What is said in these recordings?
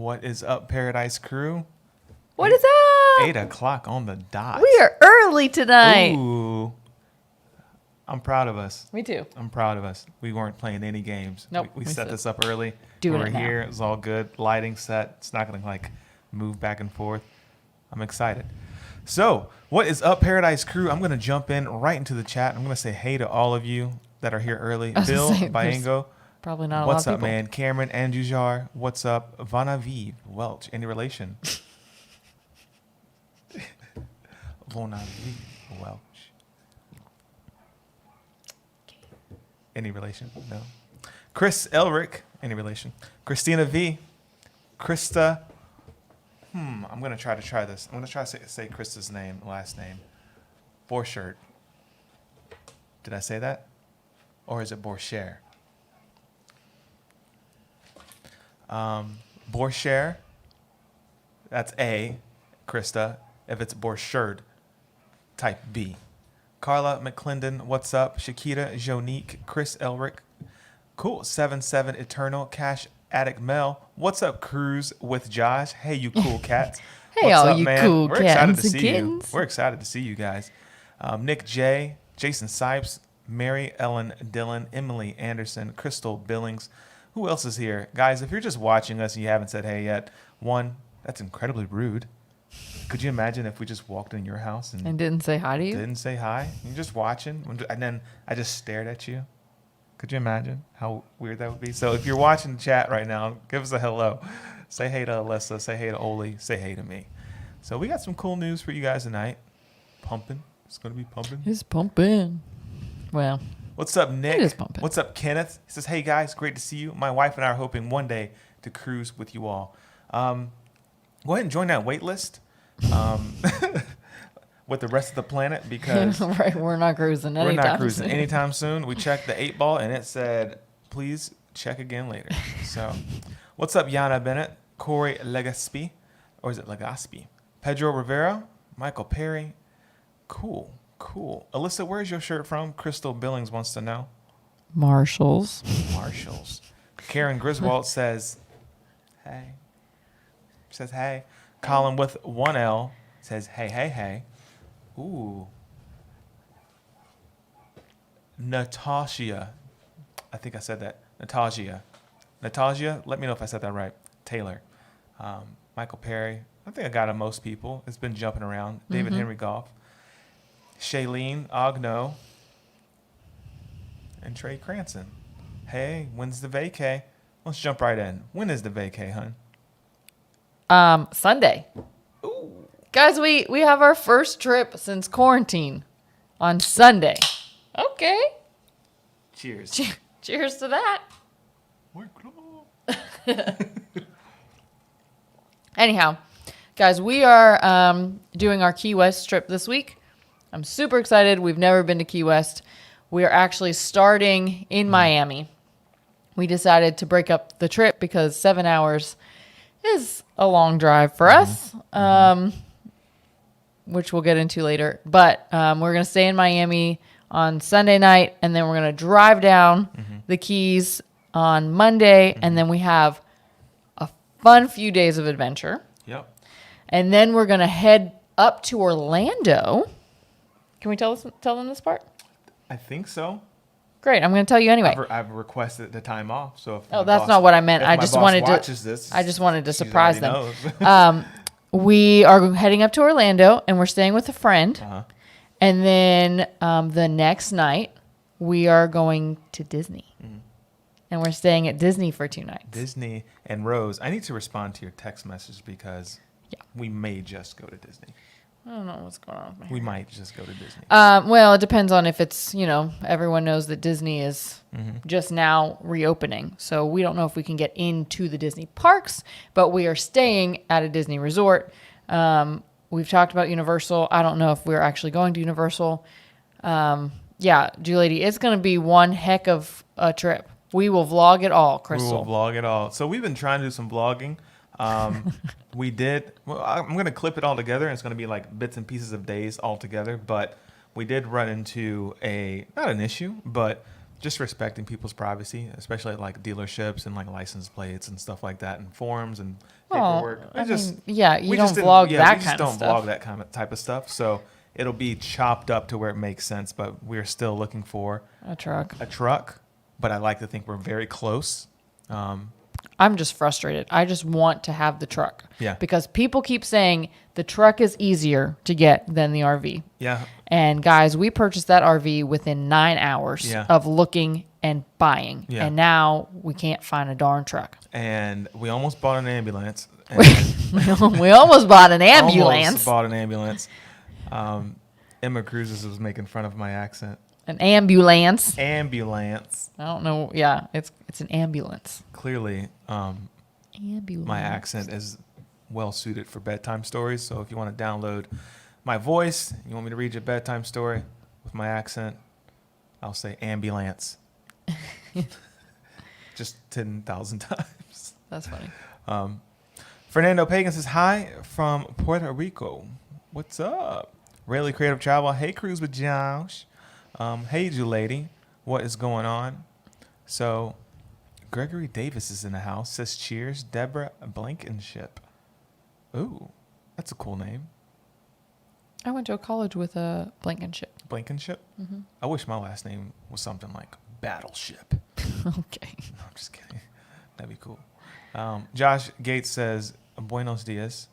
What is up, Paradise Crew? What is up? 8 o'clock on the dot. We are early tonight. Ooh. I'm proud of us. Me too. I'm proud of us. We weren't playing any games. Nope. We set this up early. Doing We're it now. here. It's all good. Lighting set. It's not going to like move back and forth. I'm excited. So, what is up, Paradise Crew? I'm going to jump in right into the chat. I'm going to say hey to all of you that are here early. Bill, Bayengo. Probably not a What's lot of up, people. man? Cameron, Andujar. What's up? Vanaviv, Welch. Any relation? Vanaviv, Welch. Any relation? No. Chris Elric. Any relation? Christina V. Krista. I'm going to try this. I'm going to try to say Krista's name, last name. Borchert. Did I say that? Or is it Borcher? Borcher. That's A, Krista. If it's Borchert, type B. Carla McClendon, what's up? Shakita, Jonique, Chris Elric. Cool. 77 Eternal. Cash Addict Mel. What's up, Cruise with Josh? Hey, you cool cats. Hey, what's all up, you man? cool We're excited to cats and see kittens. you. We're excited to see you guys. Nick J, Jason Sipes, Mary Ellen Dillon, Emily Anderson, Crystal Billings. Who else is here? Guys, if you're just watching us and you haven't said hey yet, one, that's incredibly rude. Could you imagine if we just walked in your house and didn't say hi to you? didn't say hi? You're just watching, and then I just stared at you. Could you imagine how weird that would be? So if you're watching the chat right now, give us a hello. Say hey to Alyssa. Say hey to Oli. Say hey to me. So we got some cool news for you guys tonight. Pumping. It's going to be pumping. It's pumping. Well, What's up, Nick? It is pumping. What's up, Kenneth? He says, hey, guys, great to see you. My wife and I are hoping one day to cruise with you all. Go ahead and join that wait list with the rest of the planet because right, we're not cruising we're anytime not cruising soon. anytime soon. We checked the 8 ball, and it said, please check again later. So what's up, Yana Bennett? Corey Legaspi, or is it Legaspi? Pedro Rivera, Michael Perry. Cool. Alyssa, where's your shirt from? Crystal Billings wants to know. Marshalls. Karen Griswold says, hey. Says, hey. Colin with 1L says, hey. Ooh. Natasha. I think I said that. Natasha, let me know if I said that right. Taylor. Michael Perry. I think I got it most people. It's been jumping around. David Henry Goff. Shailene Ogno. And Trey Cranston. Hey, when's the vacay? Let's jump right in. When is the vacay, hun? Sunday. Ooh. Guys, we have our first trip since quarantine on Sunday. Okay. Cheers. Cheers to that. Anyhow, guys, we are doing our Key West trip this week. I'm super excited. We've never been to Key West. We are actually starting in Miami. We decided to break up the trip because 7 hours is a long drive for us, which we'll get into later. But we're going to stay in Miami on Sunday night, and then we're going to drive down the Keys on Monday, and then we have a fun few days of adventure. Yep. And And then we're going to head up to Orlando. Can we tell them this part? I think so. Great. I'm going to tell you anyway. I've requested the time off. So if That's not what I meant. if I my just boss wanted watches to. This, I just wanted to she surprise already them. knows. We are heading up to Orlando, and we're staying with a friend. Uh-huh. And then the next night, we are going to Disney. And we're staying at Disney for 2 nights. Disney and Rose. I need to respond to your text message because we may just go to Disney. I don't know what's going on with me. We might just go to Disney. Well, it depends on if it's, everyone knows that Disney is just now reopening. So we don't know if we can get into the Disney parks, but we are staying at a Disney resort. We've talked about Universal. I don't know if we're actually going to Universal. Lady, it's going to be one heck of a trip. We will vlog it all, Crystal. We will vlog it all. So we've been trying to do some vlogging. We did. Well, I'm going to clip it all together. And it's going to be like bits and pieces of days all together. But we did run into not an issue, but just respecting people's privacy, especially at like dealerships and like license plates and stuff like that, and forms and paperwork. I It's mean, yeah, you we don't just didn't- vlog yeah, that we just kind of don't stuff. vlog that kind of type of stuff. So it'll be chopped up to where it makes sense. But we're still looking for A truck. a truck. But I like to think we're very close. I'm just frustrated. I just want to have the truck. Yeah. Because people keep saying the truck is easier to get than the RV. Yeah. And guys, we purchased that RV within 9 hours Yeah. of looking and buying. Yeah. And now we can't find a darn truck. And we almost bought an ambulance. And We almost bought an ambulance. Almost bought an ambulance. Emma Cruises was making fun of my accent. An ambulance. Ambulance. I don't know. Yeah, it's an ambulance. Clearly, Ambulance. my accent is well suited for bedtime stories. So if you want to download my voice, you want me to read you a bedtime story with my accent, I'll say ambulance. Just 10,000 times. That's funny. Fernando Pagan says hi from Puerto Rico. What's up? Rayleigh Creative Travel. Hey, Cruise with Josh. Hey, Lady. What is going on? So, Gregory Davis is in the house. Says cheers. Deborah Blankenship. Ooh, that's a cool name. I went to a college with a Blankenship. Blankenship? Mm-hmm. I wish my last name was something like Battleship. Okay. No, I'm just kidding. That'd be cool. Josh Gates says, Buenos dias.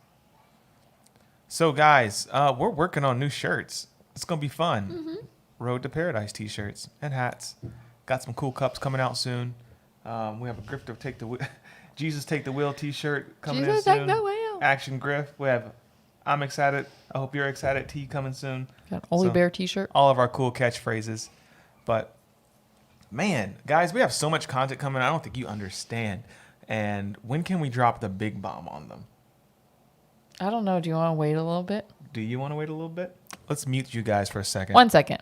So, guys, we're working on new shirts. It's going to be fun. Mm-hmm. Road to Paradise t-shirts and hats. Got some cool cups coming out soon. We have a Griff to take the Jesus Take the Wheel t-shirt coming Jesus in soon. Take the Wheel. Action Griff. We have I'm excited. I hope you're excited. T coming soon. Got an Oli So, Bear t-shirt. All of our cool catchphrases. But man, guys, we have so much content coming. I don't think you understand. And when can we drop the big bomb on them? I don't know. Do you want to wait a little bit? Do you want to wait a little bit? Let's mute you guys for a second. 1 second.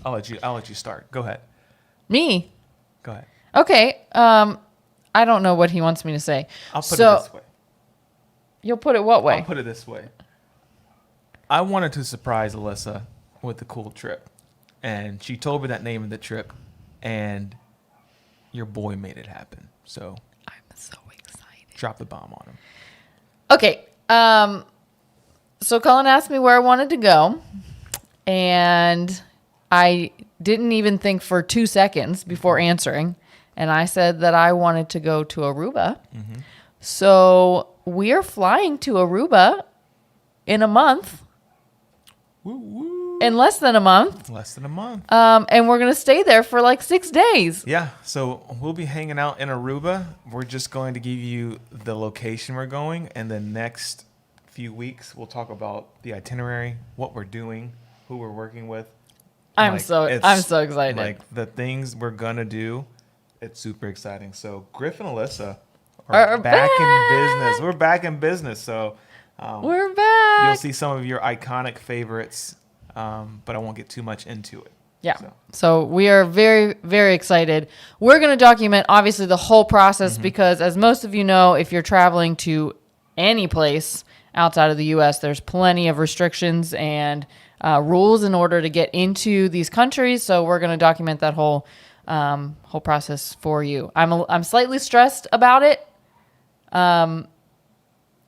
I'll let you start. Go ahead. Me? Go ahead. Okay. I don't know what he wants me to say. I'll put it this way. You'll put it what way? I'll put it this way. I wanted to surprise Alyssa with the cool trip. And she told me that name of the trip. And your boy made it happen. So I'm so excited. drop the bomb on him. Okay. So Cullen asked me where I wanted to go. And I didn't even think for 2 seconds before answering. And I said that I wanted to go to Aruba. Mm-hmm. So we are flying to Aruba in a month. Woo, woo. In less than a month. Less than a month. And we're going to stay there for like 6 days. Yeah, so we'll be hanging out in Aruba. We're just going to give you the location we're going, and the next few weeks we'll talk about the itinerary, what we're doing, who we're working with. I'm so excited. Like the things we're gonna do, it's super exciting. So Griff and Alyssa are back in business. We're back in business. So we're back. You'll see some of your iconic favorites, but I won't get too much into it. Yeah. So we are very, very excited. We're going to document, obviously, the whole process because, as most of you know, if you're traveling to any place outside of the U.S., there's plenty of restrictions and rules in order to get into these countries. So we're going to document that whole process for you. I'm slightly stressed about it,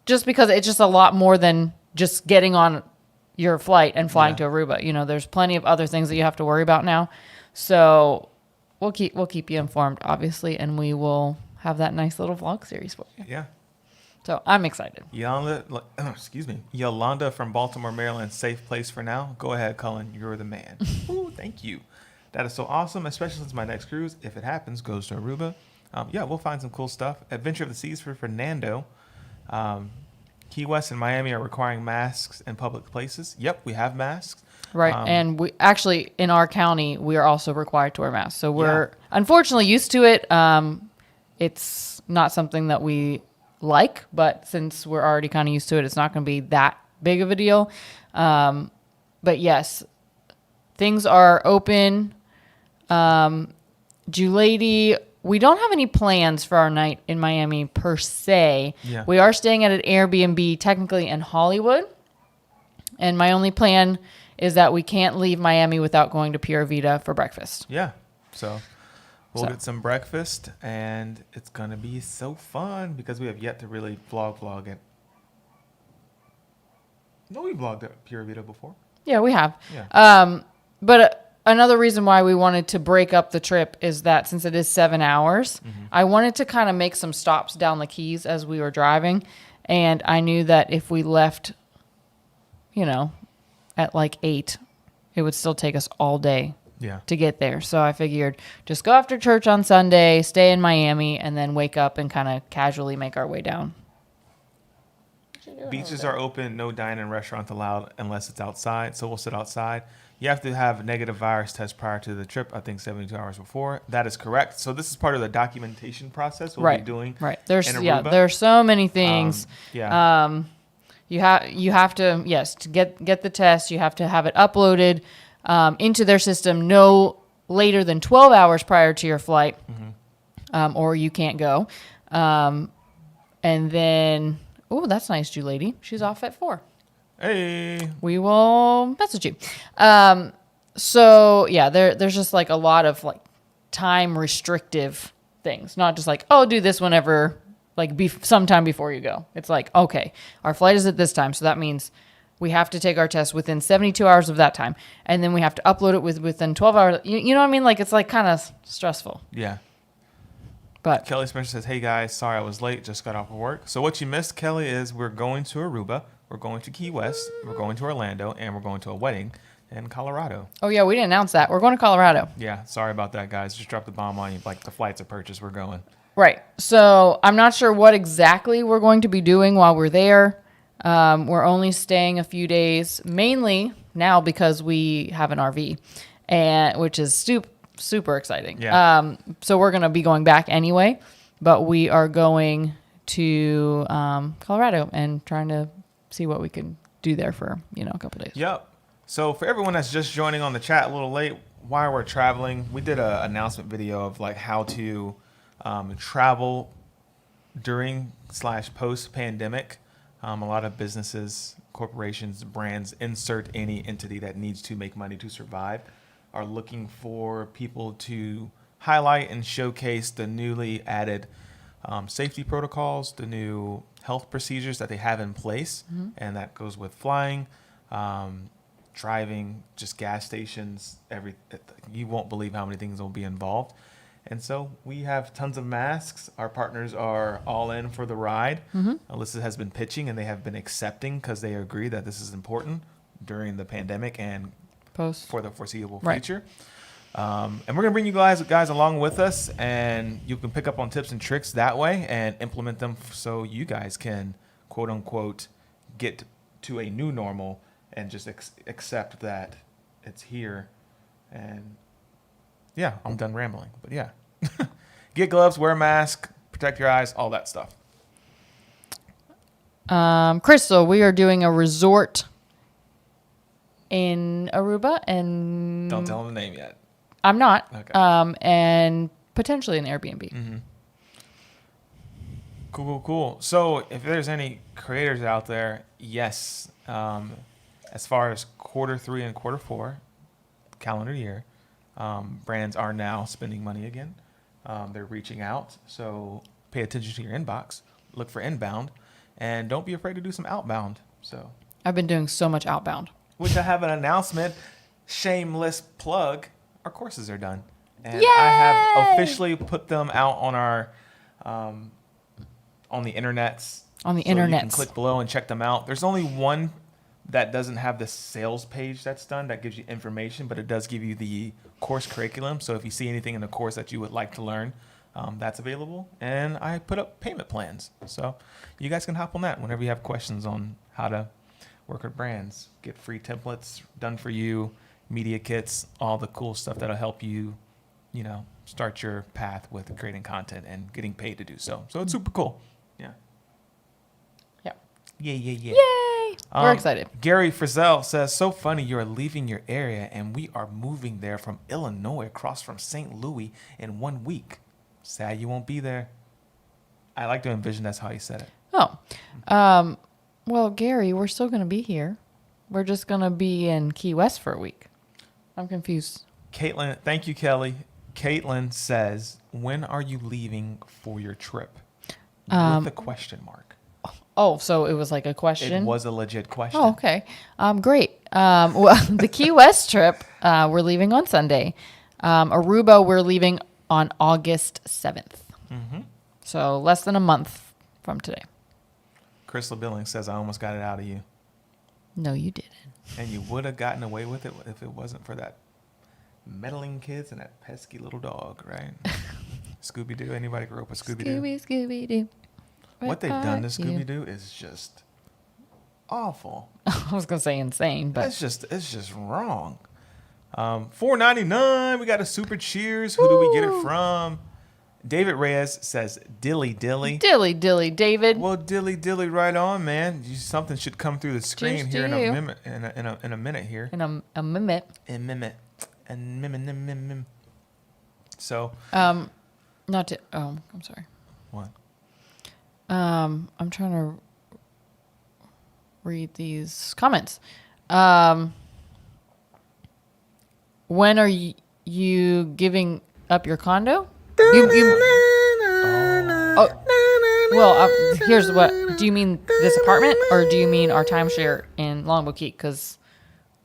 just because it's just a lot more than just getting on your flight and flying to Aruba. You know, there's plenty of other things that you have to worry about now. So we'll keep you informed, obviously, and we will have that nice little vlog series for you. Yeah. So I'm excited. Yolanda from Baltimore, Maryland. Safe place for now. Go ahead, Cullen. You're the man. Ooh, thank you. That is so awesome, especially since my next cruise, if it happens, goes to Aruba. We'll find some cool stuff. Adventure of the Seas for Fernando. Key West and Miami are requiring masks in public places. Yep, we have masks. Right. And we actually, in our county, we are also required to wear masks. So we're unfortunately used to it. It's not something that we like, but since we're already kind of used to it, it's not going to be that big of a deal. But yes, things are open. Julady, we don't have any plans for our night in Miami per se. Yeah. We are staying at an Airbnb technically in Hollywood. And my only plan is that we can't leave Miami without going to Pura Vida for breakfast. Yeah. So we'll get some breakfast, and it's going to be so fun because we have yet to really vlog it. No, we vlogged at Pura Vida before. Yeah, we have. Yeah. But another reason why we wanted to break up the trip is that since it is 7 hours, I wanted to kind of make some stops down the Keys as we were driving. And I knew that if we left, at like 8, it would still take us all day to get there. So I figured just go after church on Sunday, stay in Miami, and then wake up and kind of casually make our way down. Beaches are open, no dining restaurants allowed unless it's outside. So we'll sit outside. You have to have a negative virus test prior to the trip, I think 72 hours before. That is correct. So this is part of the documentation process we'll be doing. Right. in Aruba. There's so many things. You have to to get the test, you have to have it uploaded into their system no later than 12 hours prior to your flight, or you can't go. And then, oh, that's nice, Julady. She's off at 4. Hey. We will message you. So yeah, there's just like a lot of like time restrictive things, not just like, oh, do this whenever, like sometime before you go. It's like, okay, our flight is at this time. So that means we have to take our test within 72 hours of that time. And then we have to upload it within 12 hours. You know what I mean? Like, it's like kind of stressful. Yeah. But Kelly Spencer says, hey guys, sorry I was late, just got off of work. So what you missed, Kelly, is we're going to Aruba, we're going to Key West, we're going to Orlando, and we're going to a wedding in Colorado. Oh yeah, we didn't announce that. We're going to Colorado. Yeah, sorry about that, guys. Just dropped the bomb on you. Like, the flights are purchased, we're going. Right. So I'm not sure what exactly we're going to be doing while we're there. We're only staying a few days, mainly now because we have an RV, and which is super exciting. Yeah. So we're going to be going back anyway, but we are going to Colorado and trying to see what we can do there for, a couple days. Yep. So for everyone that's just joining on the chat a little late, while we're traveling, we did an announcement video of like how to travel during / post pandemic. A lot of businesses, corporations, brands, insert any entity that needs to make money to survive, are looking for people to highlight and showcase the newly added safety protocols, the new health procedures that they have in place. And that goes with flying, driving, just gas stations, you won't believe how many things will be involved. And so we have tons of masks. Our partners are all in for the ride. Alyssa has been pitching, and they have been accepting because they agree that this is important during the pandemic and for the foreseeable future. And we're going to bring you guys along with us, and you can pick up on tips and tricks that way and implement them so you guys can, quote unquote, get to a new normal and just accept that it's here. And yeah, I'm done rambling, but yeah. Get gloves, wear a mask, protect your eyes, all that stuff. Crystal, we are doing a resort in Aruba, and Don't tell them the name yet. I'm not. Okay. And potentially an Airbnb. Cool. So if there's any creators out there, yes, as far as Q3 and Q4 calendar year, brands are now spending money again. They're reaching out. So pay attention to your inbox, look for inbound, and don't be afraid to do some outbound. So I've been doing so much outbound. Which I have an announcement, shameless plug. Our courses are done. And Yay! I have officially put them out on our on the internets. On the so internets. You can click below and check them out. There's only one that doesn't have the sales page that's done that gives you information, but it does give you the course curriculum. So if you see anything in the course that you would like to learn, that's available. And I put up payment plans. So you guys can hop on that whenever you have questions on how to work with brands, get free templates done for you, media kits, all the cool stuff that'll help you, start your path with creating content and getting paid to do so. So it's super cool. Yeah. Yeah. Yay! We're excited. Gary Frizzell says, so funny you're leaving your area and we are moving there from Illinois across from St. Louis in 1 week. Sad you won't be there. I like to envision that's how he said it. Oh. Well, Gary, we're still going to be here. We're just going to be in Key West for a week. I'm confused. Caitlin, thank you, Kelly. Caitlin says, when are you leaving for your trip? With a question mark. Oh, so it was like a question? It was a legit question. Oh, okay. Great. Well, the Key West trip, we're leaving on Sunday. Aruba, we're leaving on August 7th. Mm-hmm. So less than a month from today. Crystal Billings says, I almost got it out of you. No, you didn't. And you would have gotten away with it if it wasn't for that meddling kids and that pesky little dog, right? Scooby-Doo. Anybody grew up with Scooby-Doo? Scooby-Doo. What they've done to Scooby-Doo is just awful. I was going to say insane, but It's just wrong. $4.99. We got a super cheers. Who do we get it from? David Reyes says dilly dilly. Dilly dilly, David. Well, dilly dilly, right on, man. Something should come through the screen Cheers here to in you. a minute. In a minute here. And a mimit. In mimit. And mim. So. Not to. Oh, I'm sorry. What? I'm trying to read these comments. When are you giving up your condo? Well, here's what. Do you mean this apartment or do you mean our timeshare in Longboat Key? Because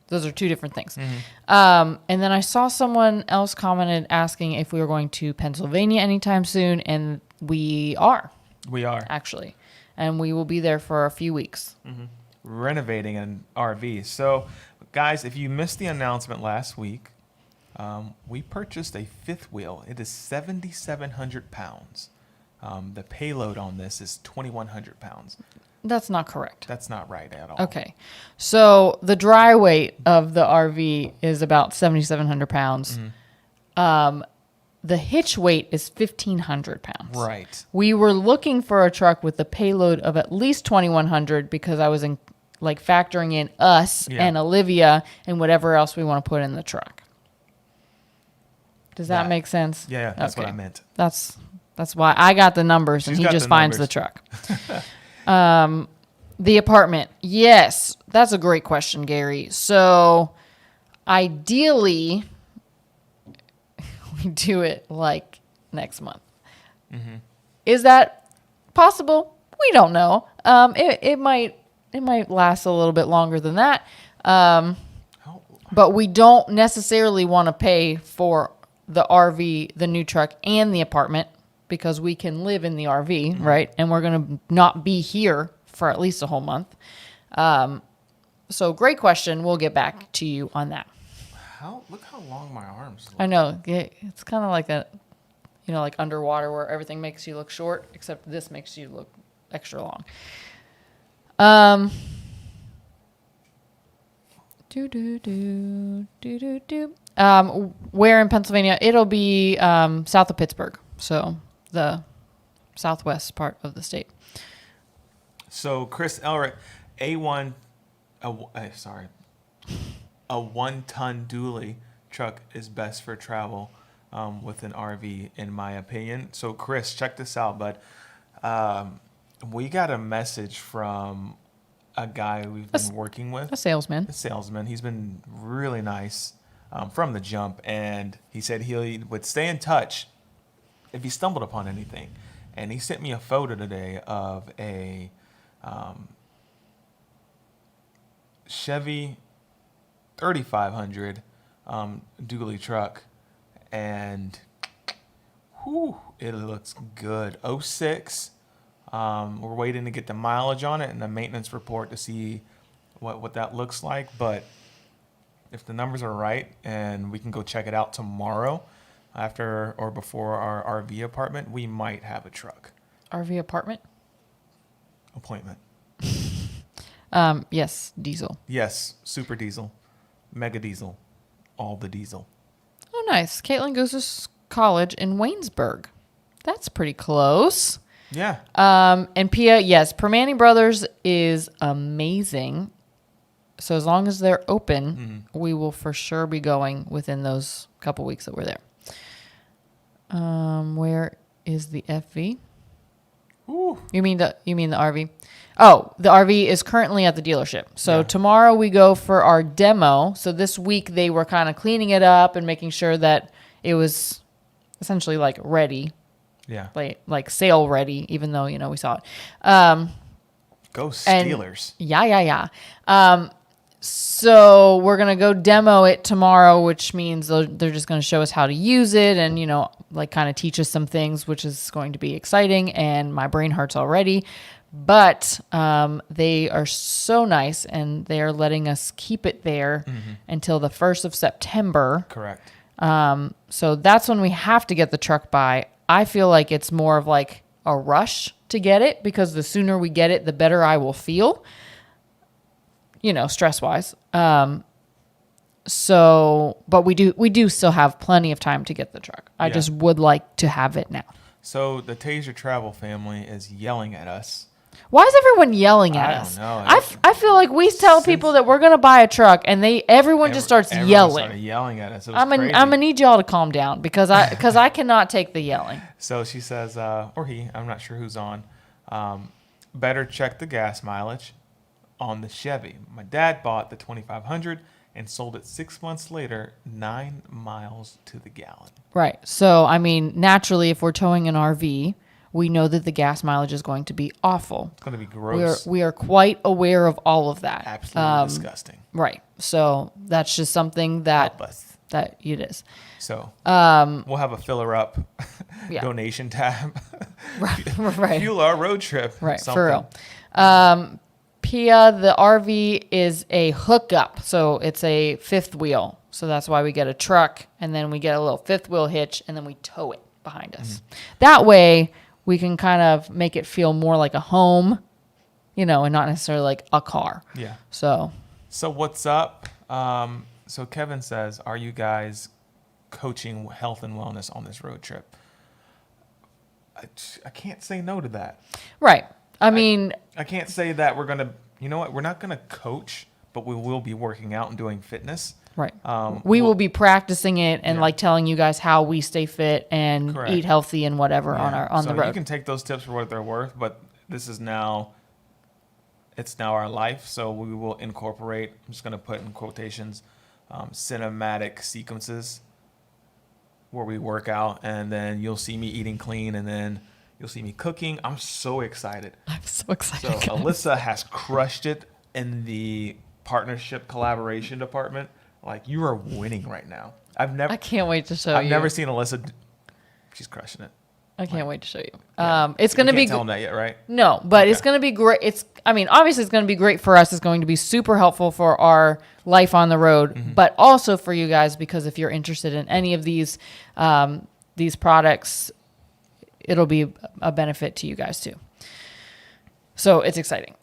those are two different things. Mm-hmm. And then I saw someone else commented asking if we were going to Pennsylvania anytime soon, and we are. We are. Actually. And we will be there for a few weeks. Mm-hmm. Renovating an RV. So, guys, if you missed the announcement last week, we purchased a fifth wheel. It is 7,700 pounds. The payload on this is 2,100 pounds. That's not correct. That's not right at all. Okay. So the dry weight of the RV is about 7,700 pounds. Mm-hmm. The hitch weight is 1,500 pounds. Right. We were looking for a truck with a payload of at least 2,100 because I was factoring in us and Olivia and whatever else we want to put in the truck. Does that make sense? Yeah, that's what I meant. That's why I got the numbers and he just finds the truck. The apartment. Yes, that's a great question, Gary. So ideally, we do it like next month. Mm-hmm. Is that possible? We don't know. It might last a little bit longer than that. But we don't necessarily want to pay for the RV, the new truck, and the apartment because we can live in the RV, Mm-hmm. right? And we're going to not be here for at least a whole month. So great question. We'll get back to you on that. Look how long my arms look. I know. It's kind of like like underwater where everything makes you look short, except this makes you look extra long. Where in Pennsylvania? It'll be south of Pittsburgh, so the southwest part of the state. So Chris Elric, a 1-ton dually truck is best for travel with an RV, in my opinion. So Chris, check this out, bud. We got a message from a guy we've been working with. A salesman. He's been really nice from the jump, and he said he would stay in touch if he stumbled upon anything. And he sent me a photo today of a Chevy 3500 dually truck, and it looks good. 06. We're waiting to get the mileage on it and the maintenance report to see what that looks like. But if the numbers are right and we can go check it out tomorrow after or before our RV apartment, we might have a truck. RV apartment? Appointment. Yes, diesel. Yes, super diesel, mega diesel, all the diesel. Oh, nice. Caitlin goes to college in Waynesburg. That's pretty close. Yeah. And Pia, yes, Permani Brothers is amazing. So as long as they're open, we will for sure be going within those couple weeks that we're there. Where is the FV? Ooh. You mean the RV? Oh, the RV is currently at the dealership. So tomorrow we go for our demo. So this week they were kind of cleaning it up and making sure that it was essentially like ready. Yeah. Like sale ready, even though, we saw it. Go Steelers. Yeah. So we're going to go demo it tomorrow, which means they're just going to show us how to use it and, like kind of teach us some things, which is going to be exciting. And my brain hurts already. But they are so nice and they are letting us keep it there until the 1st of September. Correct. So that's when we have to get the truck by. I feel like it's more of like a rush to get it because the sooner we get it, the better I will feel. Stress wise. But we do still have plenty of time to get the truck. I just would like to have it now. So the Taser Travel family is yelling at us. Why is everyone yelling at us? I don't know. I feel like we tell people that we're going to buy a truck and everyone just starts yelling. Started yelling at us. It was I'm going to need y'all to calm down because I cannot take the yelling. So she says, or he, I'm not sure who's on, better check the gas mileage on the Chevy. My dad bought the 2500 and sold it 6 months later, 9 miles to the gallon. Right. So, naturally, if we're towing an RV, we know that the gas mileage is going to be awful. It's going to be gross. We are quite aware of all of that. Absolutely disgusting. Right. So that's just something that Help us. that it is. So we'll have a filler up donation tab. Right. Fuel our road trip. Right. Something. For real. Pia, the RV is a hookup. So it's a fifth wheel. So that's why we get a truck and then we get a little fifth wheel hitch and then we tow it behind us. That way we can kind of make it feel more like a home, and not necessarily like a car. Yeah. So what's up? So Kevin says, are you guys coaching health and wellness on this road trip? I can't say no to that. Right. I can't say that we're going to, we're not going to coach, but we will be working out and doing fitness. Right. We will be practicing it and like telling you guys how we stay fit and eat healthy and whatever on the road. You can take those tips for what they're worth, but it's now our life. So we will incorporate, I'm just going to put in quotations, cinematic sequences where we work out and then you'll see me eating clean and then you'll see me cooking. I'm so excited. I'm so excited. So Alyssa has crushed it in the partnership collaboration department. Like, you are winning right now. I can't wait to show you. I've never seen Alyssa. She's crushing it. I can't wait to show you. Yeah. It's going to be. Can't tell them that yet, right? No, but it's going to be great. Obviously it's going to be great for us. It's going to be super helpful for our life on the road, but also for you guys, because if you're interested in any of these products, it'll be a benefit to you guys too. So it's exciting.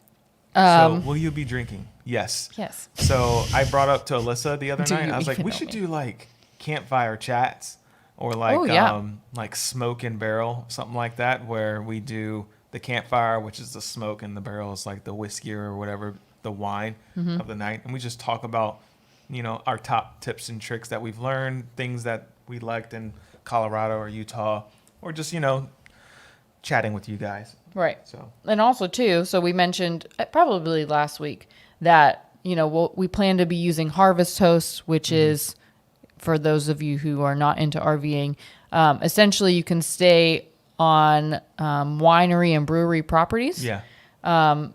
So will you be drinking? Yes. Yes. So I brought up to Alyssa the other Do night. you I was like, even we know should me? do like campfire chats or like like smoke and barrel, something like that, where we do the campfire, which is the smoke, and the barrel is like the whiskey or whatever, the wine of the night, and we just talk about our top tips and tricks that we've learned, things that we liked in Colorado or Utah, or just chatting with you guys. Right. So, and also too, so we mentioned probably last week that, we plan to be using Harvest Toast, which is, for those of you who are not into RVing, essentially you can stay on winery and brewery properties. yeah.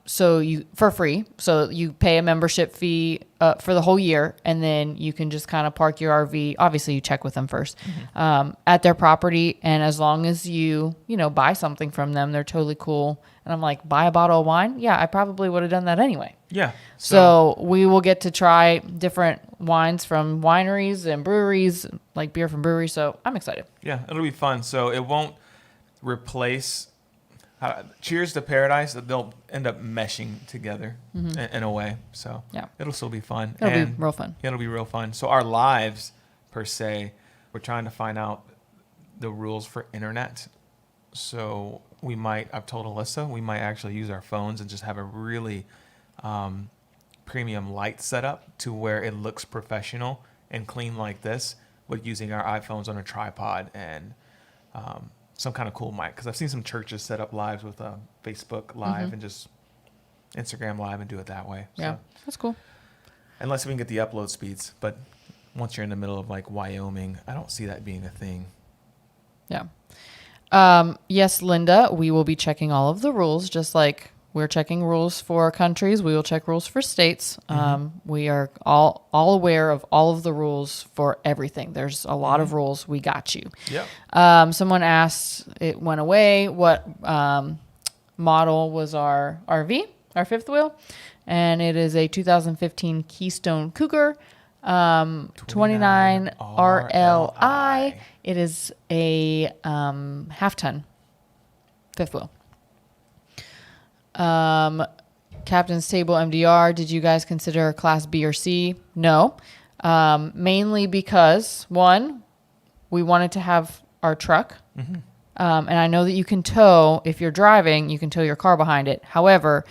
So you for free. So you pay a membership fee for the whole year, and then you can just kind of park your RV. Obviously, you check with them first at their property, and as long as you buy something from them, they're totally cool. And I'm like, buy a bottle of wine? Yeah, I probably would have done that anyway. Yeah. So we will get to try different wines from wineries and breweries, like beer from breweries. So I'm excited. Yeah, it'll be fun. So it won't replace Cheers to Paradise. They'll end up meshing together in a way. So Yeah. it'll still be fun. It'll be real fun. It'll be real fun. So our lives, per se, we're trying to find out the rules for internet So I've told Alyssa, we might actually use our phones and just have a really premium light setup to where it looks professional and clean like this, with using our iPhones on a tripod and some kind of cool mic. Because I've seen some churches set up lives with Facebook Live and just Instagram Live and do it that way. Yeah, So, that's cool. unless we can get the upload speeds. But once you're in the middle of like Wyoming, I don't see that being a thing. Yeah. Yes, Linda, we will be checking all of the rules, just like we're checking rules for countries. We will check rules for states. We are all aware of all of the rules for everything. There's a lot of rules. We got you. Yep. Someone asked, it went away, what model was our RV, our fifth wheel? And it is a 2015 Keystone Cougar 29 RLI. It is a half-ton fifth wheel. Captain's Table MDR, did you guys consider a Class B or C? No. Mainly because, one, we wanted to have our truck. And I know that you can tow, if you're driving, you can tow your car behind it. However,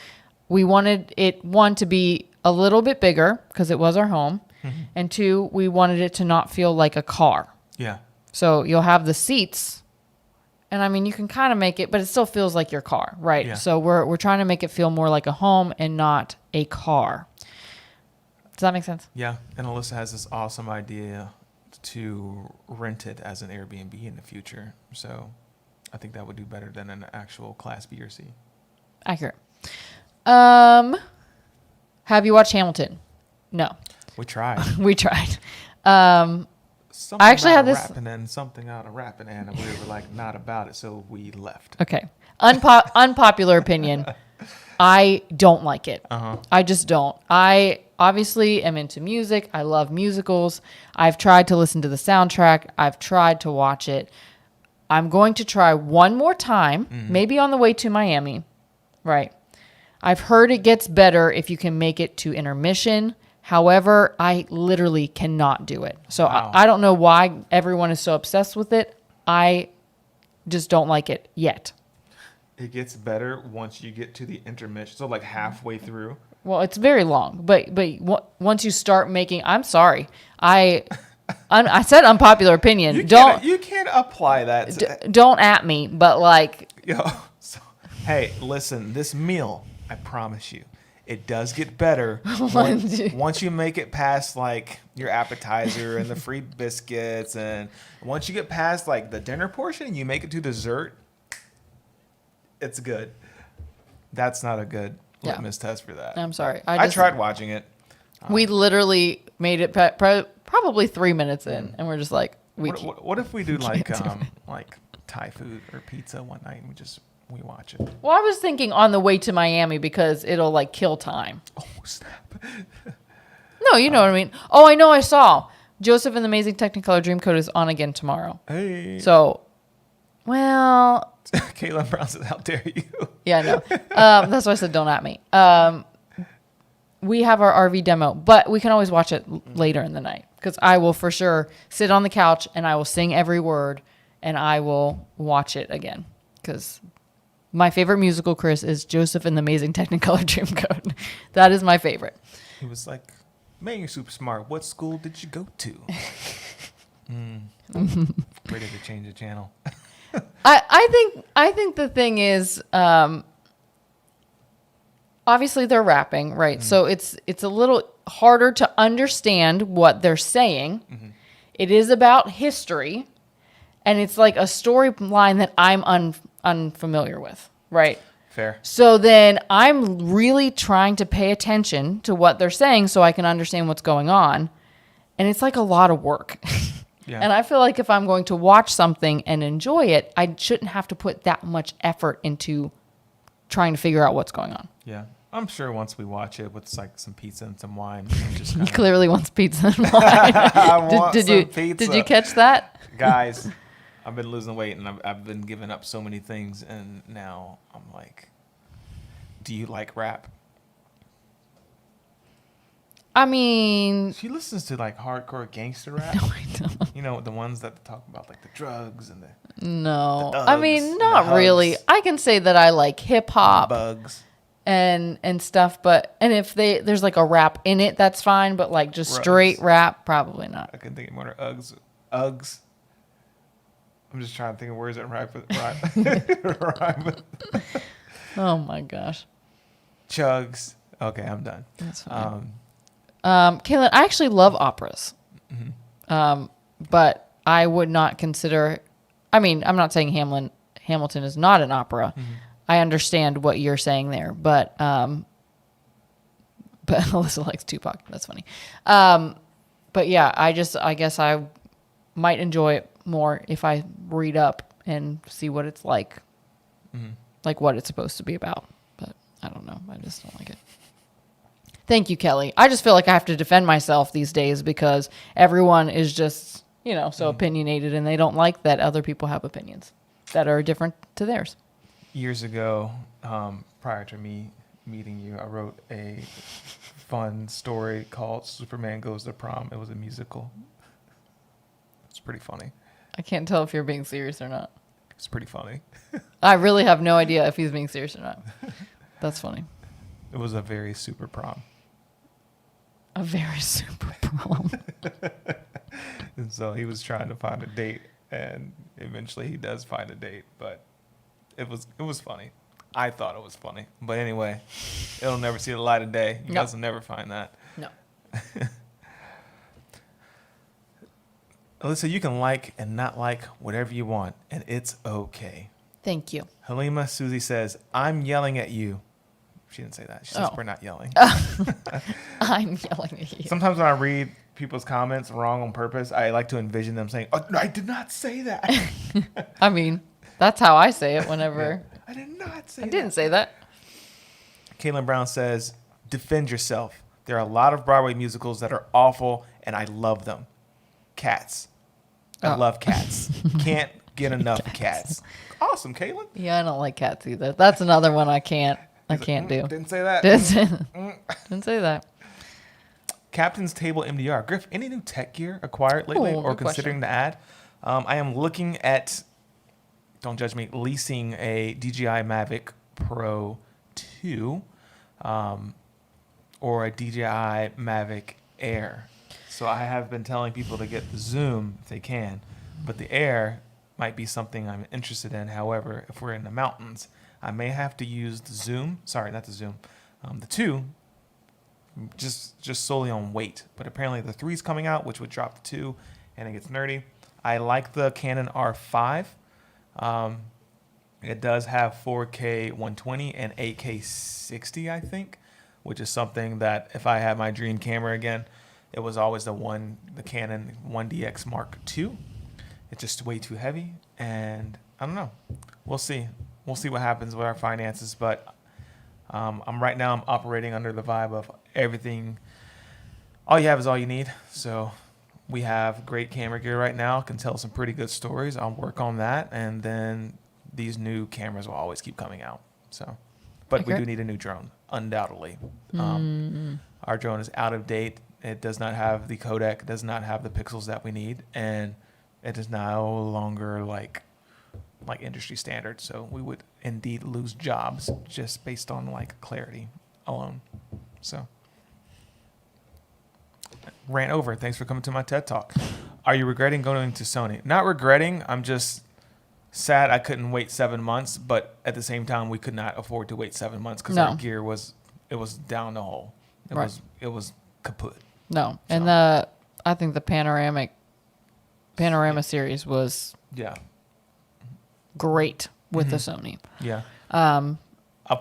we wanted it, one, to be a little bit bigger because it was our home. And two, we wanted it to not feel like a car. Yeah. So you'll have the seats, and I mean, you can kind of make it, but it still feels like your car, right? Yeah. So we're trying to make it feel more like a home and not a car. Does that make sense? Yeah. And Alyssa has this awesome idea to rent it as an Airbnb in the future. So I think that would do better than an actual Class B or C. Accurate. Have you watched Hamilton? No. We tried. We tried. Something I actually out had of this- rapping and something out of rapping, and we were like not about it, so we left. Okay. Unpopular opinion. I don't like it. I just don't. I obviously am into music. I love musicals. I've tried to listen to the soundtrack. I've tried to watch it. I'm going to try one more time, maybe on the way to Miami. Right. I've heard it gets better if you can make it to intermission. However, I literally cannot do it. So Wow. I don't know why everyone is so obsessed with it. I just don't like it yet. It gets better once you get to the intermission, so like halfway through. Well, it's very long, but once you start making, I'm sorry, I said unpopular opinion. You can't apply that. Don't at me, but like, Hey, listen, this meal, I promise you, it does get better once you make it past like your appetizer and the free biscuits, and once you get past like the dinner portion and you make it to dessert, it's good. That's not a good litmus test for that. I'm sorry. I tried watching it. We literally made it probably 3 minutes in, and we're just like, What if we do like Thai food or pizza one night and we watch it? Well, I was thinking on the way to Miami because it'll like kill time. Oh snap! No, you know what I mean. Oh, I know. I saw Joseph and the Amazing Technicolor Dreamcoat is on again tomorrow. Hey. So, well, Caitlin Brown says, "How dare you?" yeah, I know. That's why I said don't at me. We have our RV demo, but we can always watch it later in the night because I will for sure sit on the couch and I will sing every word and I will watch it again because my favorite musical, Chris, is Joseph and the Amazing Technicolor Dreamcoat. That is my favorite. He was like, "Man, you're super smart. What school did you go to?" Ready to change the channel. I think the thing is, obviously they're rapping, right? So it's a little harder to understand what they're saying. It is about history, and it's like a storyline that I'm unfamiliar with, right? Fair. So then I'm really trying to pay attention to what they're saying so I can understand what's going on, and it's like a lot of work. Yeah. And I feel like if I'm going to watch something and enjoy it, I shouldn't have to put that much effort into trying to figure out what's going on. Yeah. I'm sure once we watch it with like some pizza and some wine, just He clearly wants pizza and wine. Did you catch that? Guys, I've been losing weight and I've been giving up so many things, and now I'm like, do you like rap? I mean, She listens to like hardcore gangster rap. no, I don't. You know, the ones that talk about like the drugs and the No, The I Uggs mean, and the not really. Hugs. I can say that I like hip hop bugs. and stuff, but and if there's like a rap in it, that's fine. But like just straight Rugs. rap, probably not. I can think of more Uggs. Uggs. I'm just trying to think of words that rhyme with rhyme with Oh my gosh, chugs. Okay, I'm done. that's fine. Kaylin, I actually love operas, but I would not consider. I mean, I'm not saying Hamilton is not an opera. I understand what you're saying there, but Alyssa likes Tupac. That's funny. But yeah, I guess I might enjoy it more if I read up and see what it's like what it's supposed to be about. But I don't know. I just don't like it. Thank you, Kelly. I just feel like I have to defend myself these days because everyone is just, so opinionated and they don't like that other people have opinions that are different to theirs. Years ago, prior to me meeting you, I wrote a fun story called Superman Goes to Prom. It was a musical. It's pretty funny. I can't tell if you're being serious or not. It's pretty funny. I really have no idea if he's being serious or not. That's funny. It was a very super prom. A very super prom. And so he was trying to find a date, and eventually he does find a date, but it was funny. I thought it was funny. But anyway, it'll never see the light of day. You guys will never find that. No. Alyssa, you can like and not like whatever you want, and it's okay. Thank you. Halima Susie says, I'm yelling at you. She didn't say that. She says, we're not yelling. I'm yelling at you. Sometimes when I read people's comments wrong on purpose, I like to envision them saying, oh, no, I did not say that. I mean, that's how I say it whenever. Yeah. I did not say that. I didn't say that. Caitlin Brown says, defend yourself. There are a lot of Broadway musicals that are awful, and I love them. Cats. I love Cats. Can't get enough of Cats. Awesome, Caitlin. Yeah, I don't like Cats either. That's another one I can't do. Didn't say that. Didn't say that. Captain's Table MDR. Griff, any new tech gear acquired lately or considering to add? I am looking at, don't judge me, leasing a DJI Mavic Pro 2 or a DJI Mavic Air. So I have been telling people to get the Zoom if they can, but the Air might be something I'm interested in. However, if we're in the mountains, I may have to use the Zoom. Sorry, not the Zoom. The 2, just solely on weight. But apparently the 3's coming out, which would drop the 2, and it gets nerdy. I like the Canon R5. It does have 4K 120 and 8K 60, I think, which is something that if I had my dream camera again, it was always the Canon 1DX Mark II. It's just way too heavy, and I don't know. We'll see. We'll see what happens with our finances, but I'm operating under the vibe of everything. All you have is all you need. So we have great camera gear right now. Can tell some pretty good stories. I'll work on that, and then these new cameras will always keep coming out. So, but we do need a new drone, undoubtedly. Our drone is out of date. It does not have the codec, does not have the pixels that we need, and it is no longer like industry standard. So we would indeed lose jobs just based on like clarity alone. So ran over. Thanks for coming to my TED Talk. Are you regretting going to Sony? Not regretting. I'm just sad I couldn't wait 7 months, but at the same time we could not afford to wait 7 months because our gear was down the hole. It was kaput. No, so. And I think the panorama series was great with the Sony. Yeah. I'll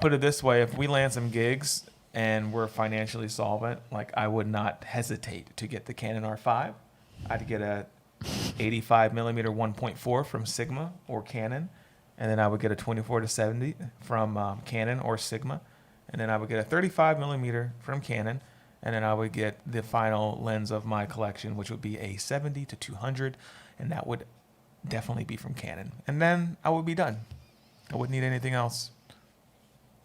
put it this way: if we land some gigs and we're financially solvent, like I would not hesitate to get the Canon R5. I'd get a 85 millimeter 1.4 from Sigma or Canon, and then I would get a 24-70 from Canon or Sigma, and then I would get a 35 millimeter from Canon. And then I would get the final lens of my collection, which would be a 70-200, and that would definitely be from Canon. And then I would be done. I wouldn't need anything else.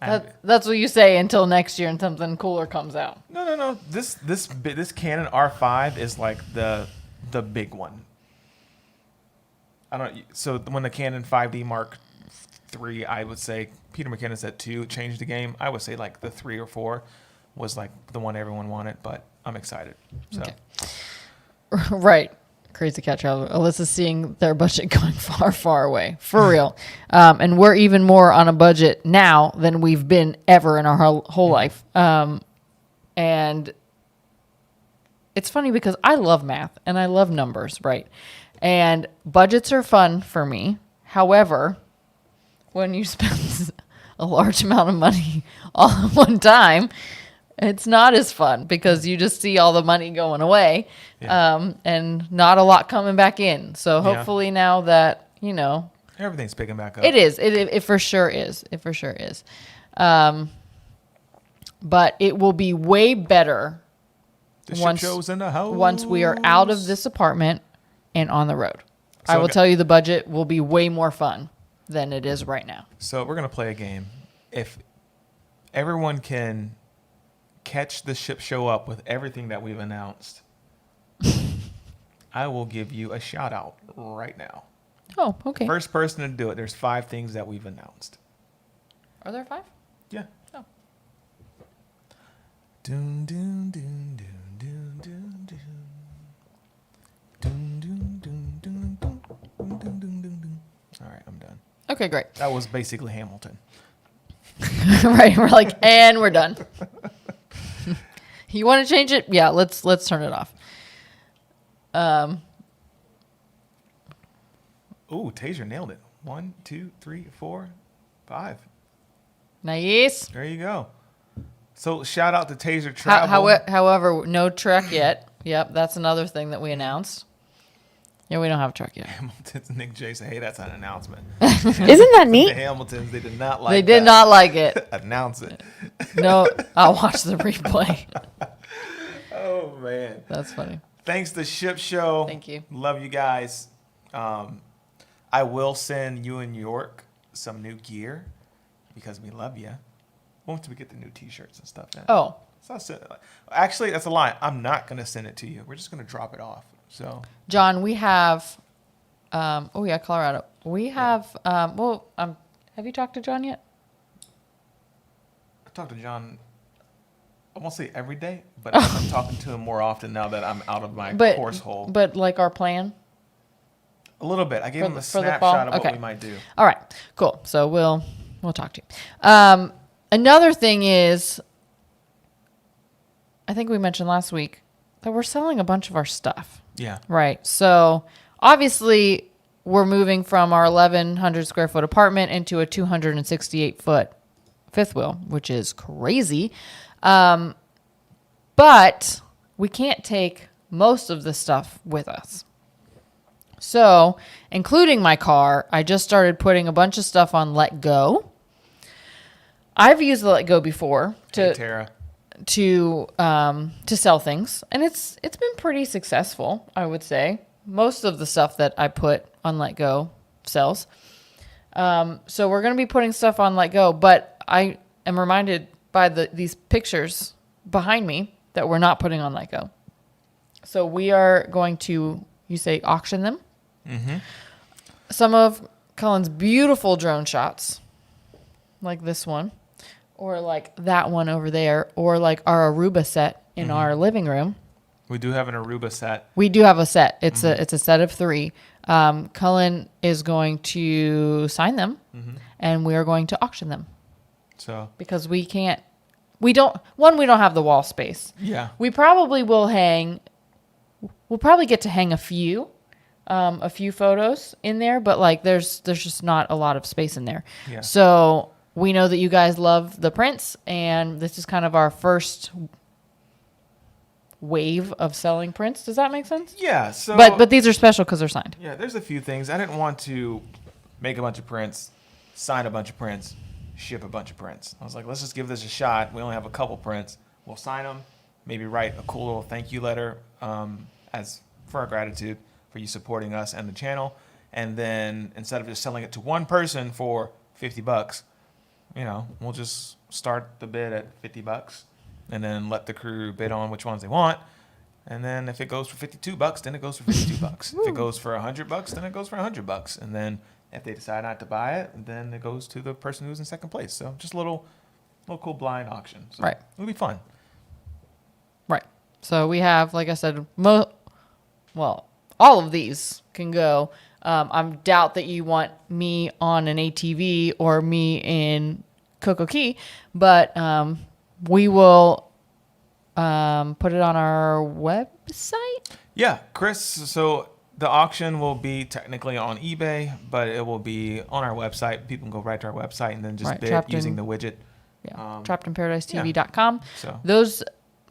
That's what you say until next year and something cooler comes out. No. This Canon R5 is like the big one. I don't. So when the Canon 5D Mark III, I would say Peter McKinnon said 2 changed the game. I would say like the 3 or 4 was like the one everyone wanted, but I'm excited. So. Okay. Right. Crazy cat traveler. Alyssa's seeing their budget going far, far away. For real. And we're even more on a budget now than we've been ever in our whole life. And it's funny because I love math and I love numbers, right? And budgets are fun for me. However, when you spend a large amount of money all at one time, it's not as fun because you just see all the money going away, and not a lot coming back in. So hopefully now that, everything's picking back up. It is. It for sure is. It for sure is. But it will be way better once we are out of this apartment and on the road. So I will tell you the budget will be way more fun than it is right now. So we're going to play a game. If everyone can catch the ship show up with everything that we've announced, I will give you a shout out right now. Oh, okay. First person to do it. There's 5 things that we've announced. Are there 5? Yeah. Oh. Dun, dun, dun, dun, dun, dun, dun. Dun, dun, dun, dun, dun, dun, dun, dun, dun. All right, I'm done. Okay, great. That was basically Hamilton. Right, we're like, and we're done. You want to change it? Yeah, let's turn it off. Ooh, Taser nailed it. 1, 2, 3, 4, 5. Nice. There you go. So shout out to Taser Travel. However, no truck yet. Yep, that's another thing that we announced. Yeah, we don't have a truck yet. Hamilton's Nick J said, "Hey, that's an announcement." Isn't that neat? The Hamiltons, they did not like. They did not like it. Announce it. No, I'll watch the replay. Oh man, that's funny. Thanks to Ship Show. Thank you. Love you guys. I will send you and York some new gear because we love you. Once we get the new T-shirts and stuff. Oh. Actually, that's a lie. I'm not going to send it to you. We're just going to drop it off. So, John, we have, Colorado. We have, have you talked to John yet? I talk to John, I won't say every day, but I'm talking to him more often now that I'm out of my course hole. But like our plan? A little bit. I gave him a snapshot of what we might do. All right, cool. So we'll talk to you. Another thing is, I think we mentioned last week that we're selling a bunch of our stuff. Yeah. Right. So obviously we're moving from our 1,100 square foot apartment into a 268 foot fifth wheel, which is crazy. But we can't take most of the stuff with us. So, including my car, I just started putting a bunch of stuff on Let Go. I've used the Let Go before to sell things, and it's been pretty successful, I would say. Most of the stuff that I put on Let Go sells. So we're going to be putting stuff on Let Go, but I am reminded by these pictures behind me that we're not putting on Let Go. So we are going to, you say, auction them. Mm-hmm. Some of Cullen's beautiful drone shots, like this one, or like that one over there, or like our Aruba set in our living room. We do have an Aruba set. We do have a set. It's a set of 3. Cullen is going to sign them, and we are going to auction them. So because we don't have the wall space. Yeah. We probably will we'll probably get to hang a few photos in there, but like there's just not a lot of space in there. Yeah. So we know that you guys love the prints, and this is kind of our first wave of selling prints. Does that make sense? Yeah. So, but these are special because they're signed. Yeah, there's a few things. I didn't want to make a bunch of prints, sign a bunch of prints, ship a bunch of prints. I was like, let's just give this a shot. We only have a couple prints. We'll sign them, maybe write a cool little thank you letter as for our gratitude for you supporting us and the channel. And then instead of just selling it to one person for $50, we'll just start the bid at $50 and then let the crew bid on which ones they want. And then if it goes for $52, then it goes for $52. If it goes for $100, then it goes for $100. And then if they decide not to buy it, then it goes to the person who's in second place. So just a little cool blind auction. So Right. It'll be fun. Right. So we have, like I said, all of these can go. I doubt that you want me on an ATV or me in Coco Key, but we will put it on our website. Yeah, Chris. So the auction will be technically on eBay, but it will be on our website. People can go right to our website and then just bid using the widget. Yeah, trappedinparadise.tv.com. So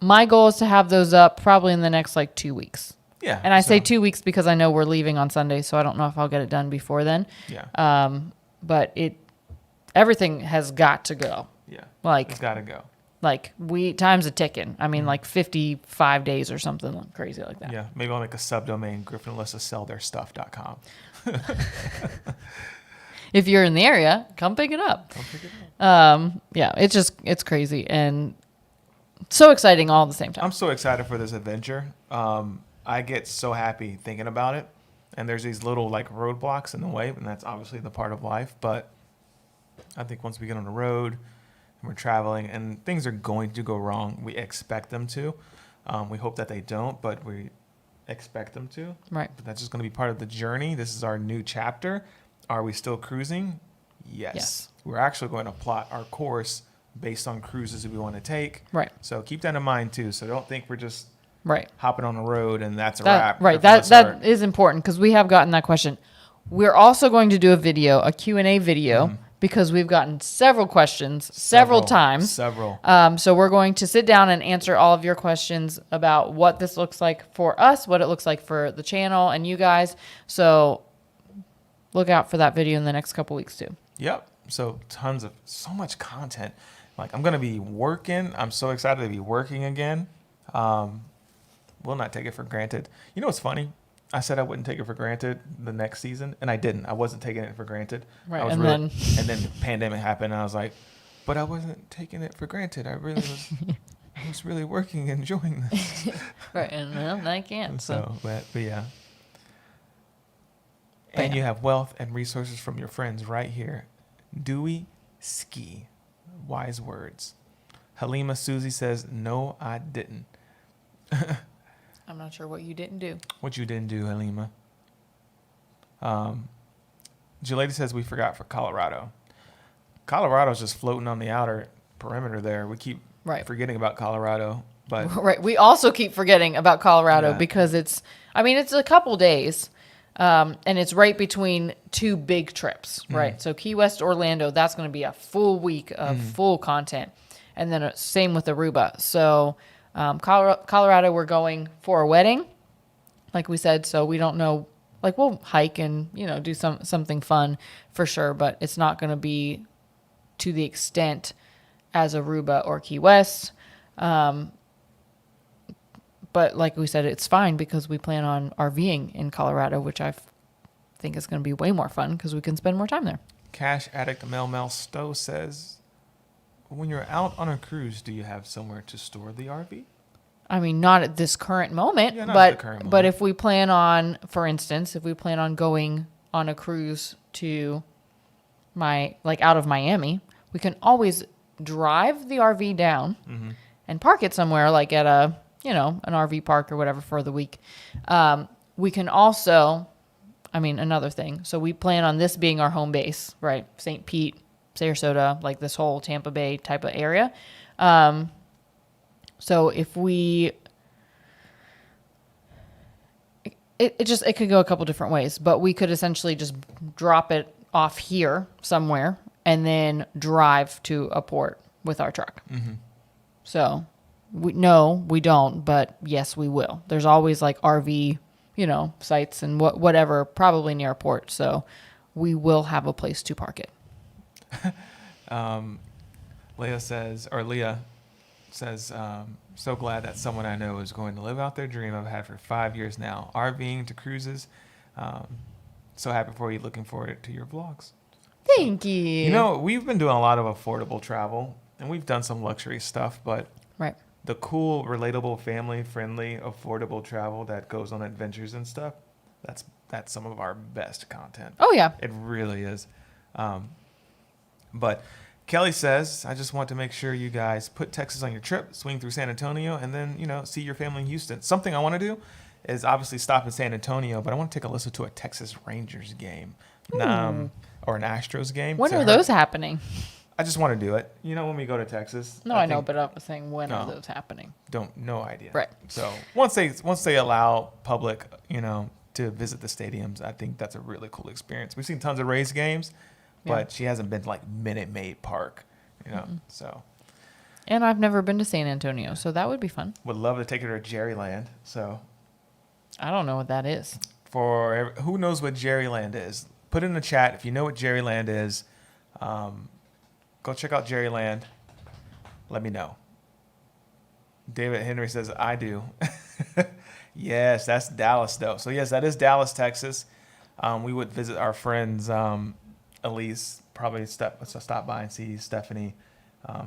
my goal is to have those up probably in the next 2 weeks. Yeah. And I say 2 weeks because I know we're leaving on Sunday, so I don't know if I'll get it done before then. Yeah. But everything has got to go. Yeah. Like, it's got to go. Time's a ticking. I mean, 55 days or something crazy like that. Yeah. Maybe I'll make a subdomain, Griff and Alyssa sell their stuff.com. If you're in the area, come pick it up. Yeah, it's crazy and so exciting all at the same time. I'm so excited for this adventure. I get so happy thinking about it. And there's these little roadblocks in the way, and that's obviously the part of life. But I think once we get on the road and we're traveling and things are going to go wrong, we expect them to. We hope that they don't, but we expect them to. Right. But that's just going to be part of the journey. This is our new chapter. Are we still cruising? Yes. We're actually going to plot our course based on cruises that we want to take. Right. So keep that in mind too. So don't think we're just right hopping on the road and that's a wrap. Right. That is important because we have gotten that question. We're also going to do a Q&A video because we've gotten several questions several times. So we're going to sit down and answer all of your questions about what this looks like for us, what it looks like for the channel and you guys. So look out for that video in the next couple weeks too. Yep. So so much content. I'm going to be working. I'm so excited to be working again. Will not take it for granted. You know what's funny? I said I wouldn't take it for granted the next season, and I didn't. I wasn't taking it for granted. Right. And then the pandemic happened, and I was like, but I wasn't taking it for granted. I really was. I was really working, enjoying this. Right. And I can't. But yeah. And you have wealth and resources from your friends right here. Dewey Ski. Wise words. Halima Susie says, no, I didn't. I'm not sure what you didn't do. What you didn't do, Halima. Julady says we forgot for Colorado. Colorado's just floating on the outer perimeter there. We keep forgetting about Colorado. But right. We also keep forgetting about Colorado because it's a couple days. And it's right between two big trips, right? So Key West, Orlando, that's going to be a full week of full content. And then same with Aruba. So Colorado, we're going for a wedding, like we said. So we don't know, we'll hike and, do something fun for sure. But it's not going to be to the extent as Aruba or Key West. But like we said, it's fine because we plan on RVing in Colorado, which I think is going to be way more fun because we can spend more time there. Cash Addict Mel Stowe says, when you're out on a cruise, do you have somewhere to store the RV? I mean, not at this current moment, but if we plan on, for instance, going on a cruise to out of Miami, we can always drive the RV down and park it somewhere at an RV park or whatever for the week. We can also, another thing. So we plan on this being our home base, right? St. Pete, Sarasota, this whole Tampa Bay type of area. So if it could go a couple different ways, but we could essentially just drop it off here somewhere and then drive to a port with our truck. So we don't, but yes, we will. There's always RV, sites and whatever, probably near a port. So we will have a place to park it. Leah says, so glad that someone I know is going to live out their dream I've had for 5 years now. RVing to cruises. So happy for you. Looking forward to your vlogs. Thank you. You know, we've been doing a lot of affordable travel, and we've done some luxury stuff, but Right. the cool, relatable, family-friendly, affordable travel that goes on adventures and stuff, that's some of our best content. Oh, yeah. It really is. But Kelly says, I just want to make sure you guys put Texas on your trip, swing through San Antonio, and then, see your family in Houston. Something I want to do is obviously stop in San Antonio, but I want to take Alyssa to a Texas Rangers game. Or an Astros game. When are those happening? I just want to do it. When we go to Texas. No, I know, but I was saying, when are those happening? No idea. Right. So once they allow public, to visit the stadiums, I think that's a really cool experience. We've seen tons of Rays games, but she hasn't been to like Minute Maid Park, So. And I've never been to San Antonio, so that would be fun. Would love to take her to Jerryland. So. I don't know what that is. For who knows what Jerryland is? Put in the chat if you know what Jerryland is. Go check out Jerryland. Let me know. David Henry says, I do. Yes, that's Dallas, though. So, yes, that is Dallas, Texas. We would visit our friends, Elise, probably stop by and see Stephanie,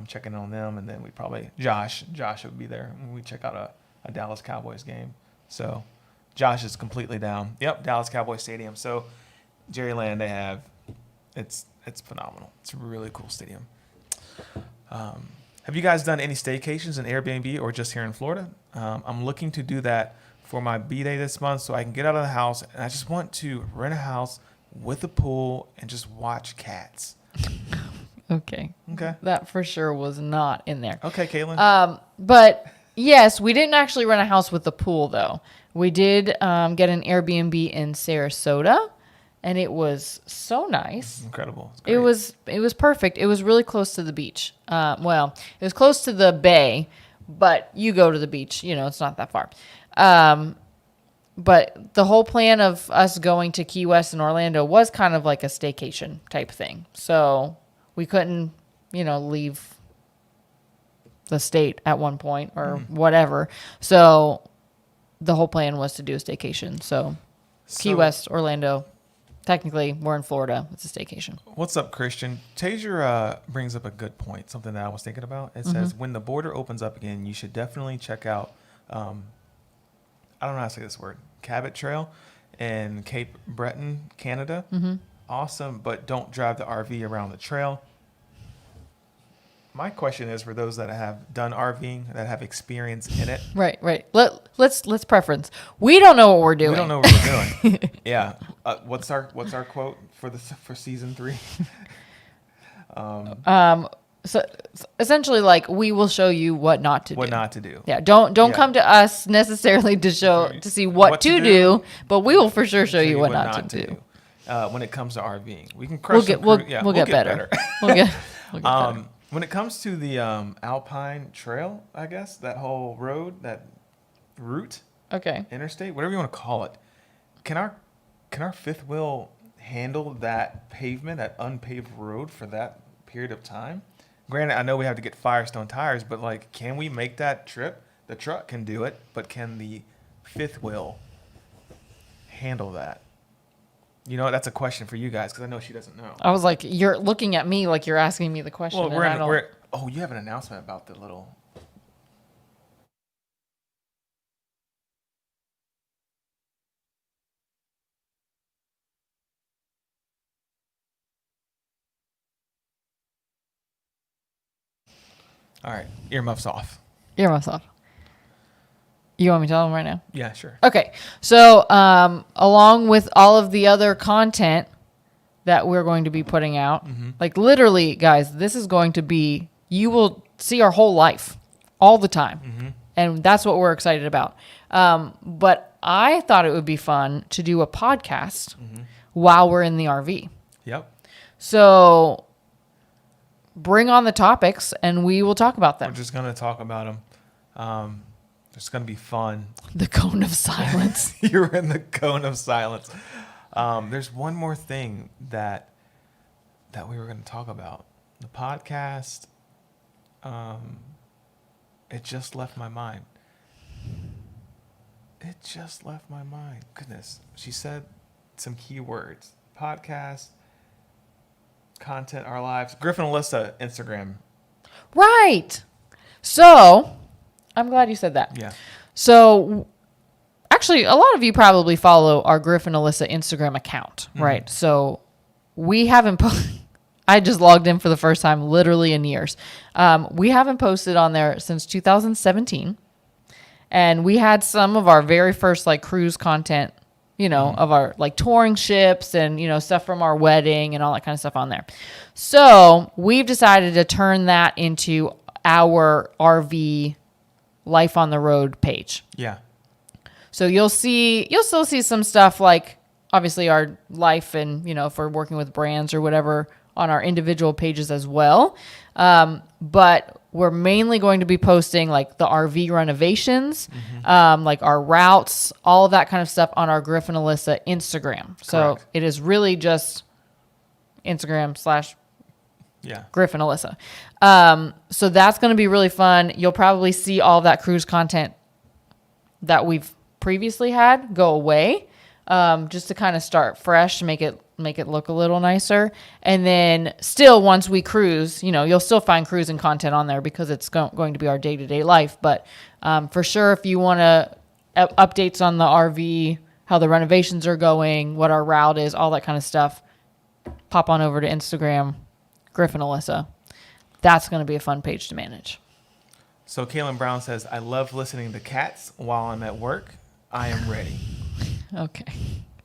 checking on them. And then we'd probably, Josh would be there. We'd check out a Dallas Cowboys game. So, Josh is completely down. Yep, Dallas Cowboys Stadium. So, Jerryland they have, it's phenomenal. It's a really cool stadium. Have you guys done any staycations in Airbnb or just here in Florida? I'm looking to do that for my B-Day this month so I can get out of the house, and I just want to rent a house with a pool and just watch cats. Okay. Okay. That for sure was not in there. Okay, Caitlin. But yes, we didn't actually rent a house with a pool, though. We did get an Airbnb in Sarasota, and it was so nice. Incredible. It was perfect. It was really close to the beach. Well, it was close to the bay, but you go to the beach. It's not that far. But the whole plan of us going to Key West and Orlando was kind of like a staycation type thing. So we couldn't, leave the state at one point or whatever. So the whole plan was to do a staycation. So Key West, Orlando. Technically, we're in Florida. It's a staycation. What's up, Christian? Taser brings up a good point, something that I was thinking about. It says, when the border opens up again, you should definitely check out, I don't know how to say this word, Cabot Trail in Cape Breton, Canada. Awesome, but don't drive the RV around the trail. My question is for those that have done RVing, that have experience in it. Right. Let's preference. We don't know what we're doing. We don't know what we're doing. Yeah. What's our quote for season 3? So essentially, like, we will show you what not to do. What not to do. Yeah. Don't come to us necessarily to see what to do, but we will for sure show you what not to do. When it comes to RVing, we can crush. We'll get better. We'll get better. When it comes to the Alpine Trail, I guess that whole road, that route, Okay. interstate, whatever you want to call it, can our fifth wheel handle that pavement, that unpaved road for that period of time? Granted, I know we have to get Firestone tires, but like, can we make that trip? The truck can do it, but can the fifth wheel handle that? That's a question for you guys because I know she doesn't know. I was like, you're looking at me like you're asking me the question. Well, you have an announcement about the little. All right, earmuffs off. Earmuffs off. You want me to tell them right now? Yeah, sure. Okay. So, along with all of the other content that we're going to be putting out, like literally, guys, this is going to be, you will see our whole life all the time. And that's what we're excited about. But I thought it would be fun to do a podcast while we're in the RV. Yep. So bring on the topics and we will talk about them. We're just going to talk about them. It's going to be fun. The cone of silence. You're in the cone of silence. There's one more thing that we were going to talk about. The podcast, it just left my mind. Goodness. She said some key words. Podcast. content, our lives. Griff and Alyssa, Instagram. Right. So, I'm glad you said that. Yeah. So, actually, a lot of you probably follow our Griff and Alyssa Instagram account, right? So, we haven't I just logged in for the first time literally in years. We haven't posted on there since 2017. And we had some of our very first like cruise content, you know, of our like touring ships and, you know, stuff from our wedding and all that kind of stuff on there. So we've decided to turn that into our RV life on the road page. Yeah. So you'll still see some stuff like obviously our life and, you know, if we're working with brands or whatever on our individual pages as well. But we're mainly going to be posting like the RV renovations, like our routes, all of that kind of stuff on our Griff and Alyssa Instagram. So Correct. it is really just Instagram / Yeah. Griff and Alyssa. So that's going to be really fun. You'll probably see all of that cruise content that we've previously had go away, just to kind of start fresh, make it look a little nicer. And then still, once we cruise, you know, you'll still find cruising content on there because it's going to be our day-to-day life. But for sure, if you want to updates on the RV, how the renovations are going, what our route is, all that kind of stuff, pop on over to Instagram, Griff and Alyssa. That's going to be a fun page to manage. So Kaylin Brown says, I love listening to cats while I'm at work. I am ready. Okay.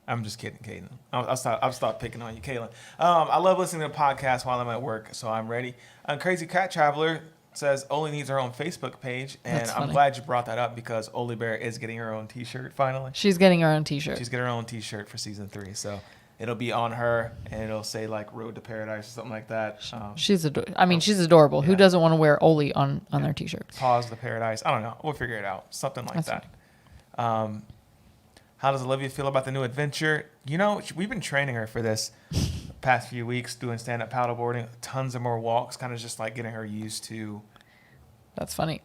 I'm just kidding, Kaylin. I'll stop picking on you, Kaylin. I love listening to podcasts while I'm at work, so I'm ready. Crazy Cat Traveler says Oli needs her own Facebook page, and That's I'm funny. glad you brought that up because Oli Bear is getting her own T-shirt finally. She's getting her own T-shirt. She's getting her own T-shirt for season 3, so it'll be on her, and it'll say like "Road to Paradise" or something like that. She's adorable. Yeah. Who doesn't want to wear Oli on their T-shirt? Pause the Paradise. I don't know. We'll figure it out. Something like That's that. How does Olivia feel about the new adventure? You know, we've been training her for this past few weeks, doing stand-up paddleboarding, tons of more walks, kind of just like getting her used to. That's funny.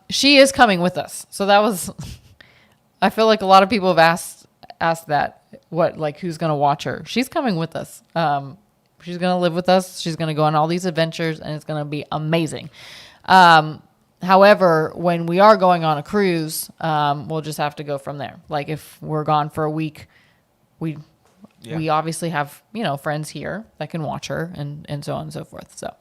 She is coming with us. So that was, I feel like a lot of people have asked that, who's going to watch her? She's coming with us. She's going to live with us. She's going to go on all these adventures and it's going to be amazing. However, when we are going on a cruise, we'll just have to go from there. Like if we're gone for a week, we obviously have, you know, friends here that can watch her and so on and so forth. So,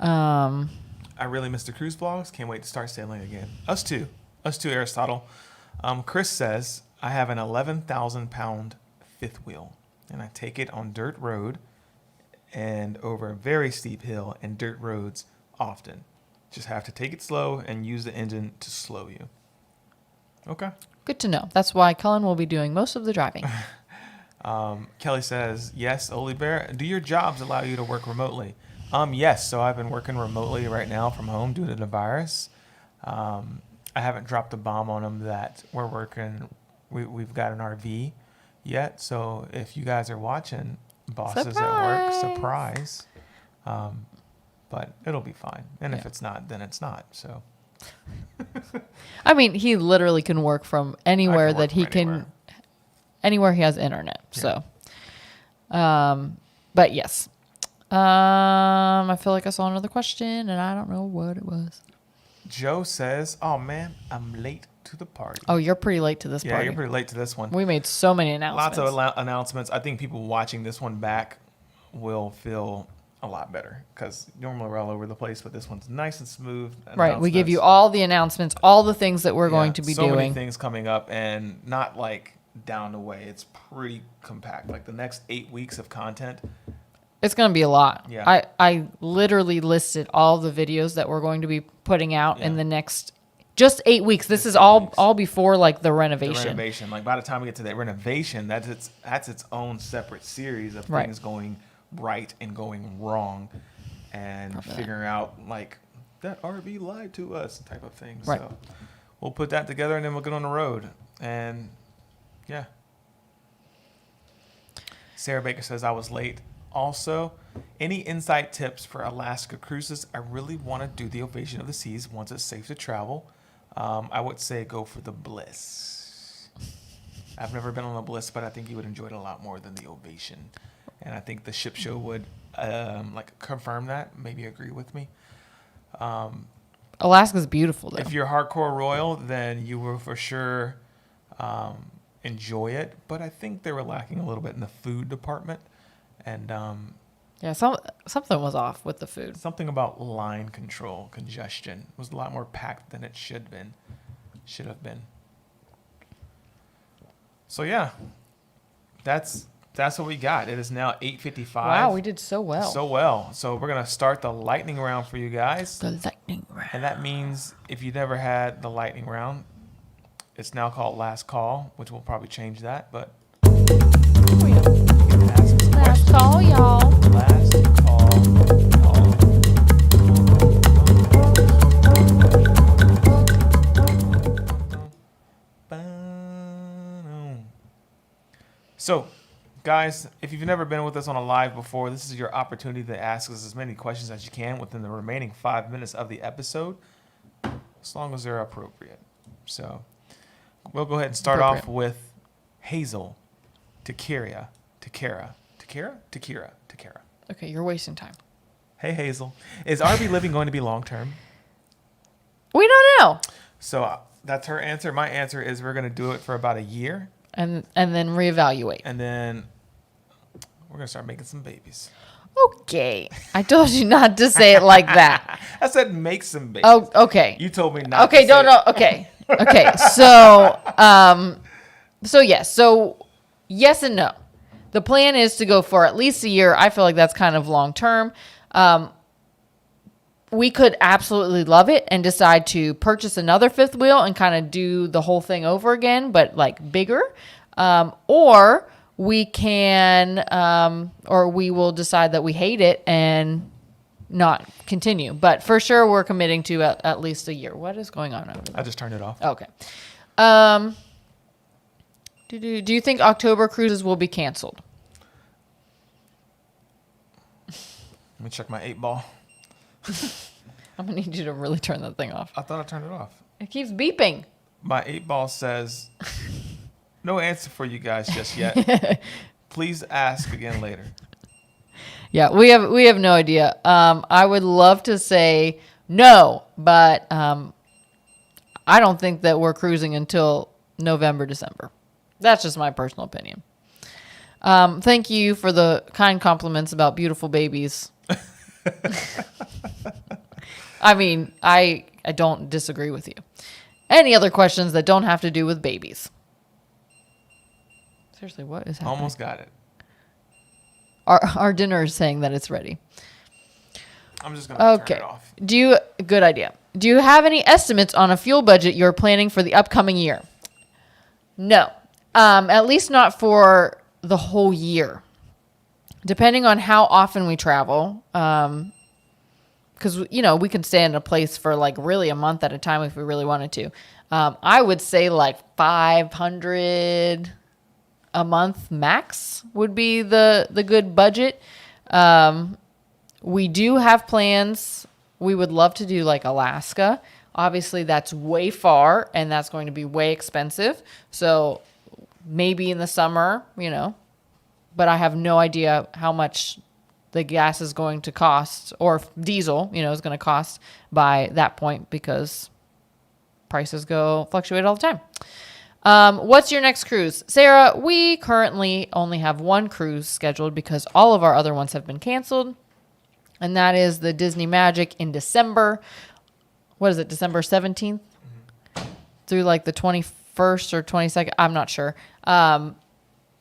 I really miss the cruise vlogs. Can't wait to start sailing again. Us too, Aristotle. Chris says, I have an 11,000-pound fifth wheel, and I take it on dirt road and over a very steep hill and dirt roads often. Just have to take it slow and use the engine to slow you. Okay. good to know. That's why Cullen will be doing most of the driving. Kelly says, yes, Oli Bear, do your jobs allow you to work remotely? Yes. So I've been working remotely right now from home due to the virus. I haven't dropped a bomb on them that we're working. We've got an RV yet. So if you guys are watching, bosses at work, surprise. But it'll be fine. And if it's not, then it's not. So. I mean, he literally can work from anywhere that he can, anywhere he has internet. Yeah. So, but yes. I feel like I saw another question and I don't know what it was. Joe says, oh man, I'm late to the party. Oh, you're pretty late to this Yeah, party. you're pretty late to this one. We made so many announcements. Lots of announcements. I think people watching this one back will feel a lot better because normally we're all over the place, but this one's nice and smooth. Right. We give you all the announcements, all the things that we're going to be doing. So many things coming up and not like down the way. It's pretty compact. Like the next 8 weeks of content. It's going to be a lot. Yeah. I literally listed all the videos that we're going to be putting out in the next just 8 weeks. This is all before like the renovation. The renovation. Like by the time we get to that renovation, that's its own separate series of things going right and going wrong and figuring out like that RV lied to us type of thing. Right. So we'll put that together and then we'll get on the road. And yeah. Sarah Baker says I was late. Also, any insight tips for Alaska cruises? I really want to do the Ovation of the Seas once it's safe to travel. I would say go for the Bliss. I've never been on a Bliss, but I think you would enjoy it a lot more than the Ovation. And I think the ship show would confirm that, maybe agree with me. Alaska's beautiful, though. If you're hardcore royal, then you will for sure enjoy it. But I think they were lacking a little bit in the food department. And Yeah, something was off with the food. something about line control, congestion. It was a lot more packed than it should have been. So yeah, that's what we got. It is now 8:55. Wow, we did so well. So we're gonna start the lightning round for you guys. The lightning round. And that means if you never had the lightning round, it's now called last call, which we'll probably change that. But Oh, yeah. you can ask us Last questions. call, y'all. Last call. So, guys, if you've never been with us on a live before, this is your opportunity to ask us as many questions as you can within the remaining 5 minutes of the episode, as long as they're appropriate. So, we'll go ahead and start off with Hazel, Takira. Okay, you're wasting time. Hey, Hazel. Is RV living going to be long term? We don't know. So that's her answer. My answer is we're going to do it for about a year. And then reevaluate. And then we're going to start making some babies. Okay. I told you not to say it like that. I said make some babies. Oh, okay. You told me not Okay, to say no. Okay. Okay. So yes. So yes and no. The plan is to go for at least a year. I feel like that's kind of long term. We could absolutely love it and decide to purchase another fifth wheel and kind of do the whole thing over again, but like bigger. Or we can, or we will decide that we hate it and not continue. But for sure, we're committing to at least a year. What is going on over there? I just turned it off. Okay. Do you think October cruises will be canceled? Let me check my 8-ball. I'm going to need you to really turn that thing off. I thought I turned it off. It keeps beeping. My 8-ball says no answer for you guys just yet. Please ask again later. Yeah, we have no idea. I would love to say no, but I don't think that we're cruising until November, December. That's just my personal opinion. Thank you for the kind compliments about beautiful babies. I mean, I don't disagree with you. Any other questions that don't have to do with babies? Seriously, what is happening? Almost got it. Our dinner is saying that it's ready. I'm just going to turn it off. Good idea. Do you have any estimates on a fuel budget you're planning for the upcoming year? No. At least not for the whole year. Depending on how often we travel, because, we can stay in a place for like really a month at a time if we really wanted to. I would say like 500 a month max would be the good budget. We do have plans. We would love to do like Alaska. Obviously, that's way far and that's going to be way expensive. So maybe in the summer, but I have no idea how much the gas is going to cost, or diesel, is going to cost by that point, because prices fluctuate all the time. What's your next cruise? Sarah, we currently only have one cruise scheduled because all of our other ones have been canceled. And that is the Disney Magic in December. What is it? December 17th through like the 21st or 22nd. I'm not sure.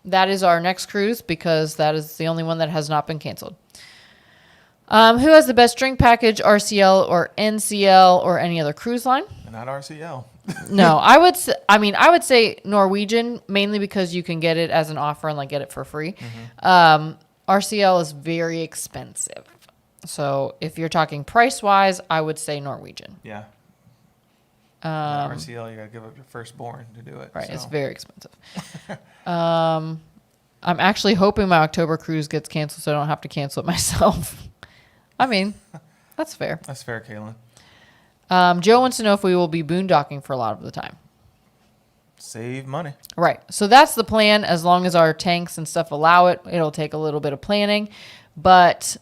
That is our next cruise because that is the only one that has not been canceled. Who has the best drink package, RCL or NCL or any other cruise line? Not RCL. No, I would say Norwegian, mainly because you can get it as an offer and like get it for free. RCL is very expensive. So if you're talking price wise, I would say Norwegian. Yeah. RCL, you got to give up your firstborn to do it. Right. So. It's very expensive. I'm actually hoping my October cruise gets canceled so I don't have to cancel it myself. I mean, that's fair. That's fair, Kaylin. Joe wants to know if we will be boondocking for a lot of the time. save money. Right. So that's the plan. As long as our tanks and stuff allow it, it'll take a little bit of planning, but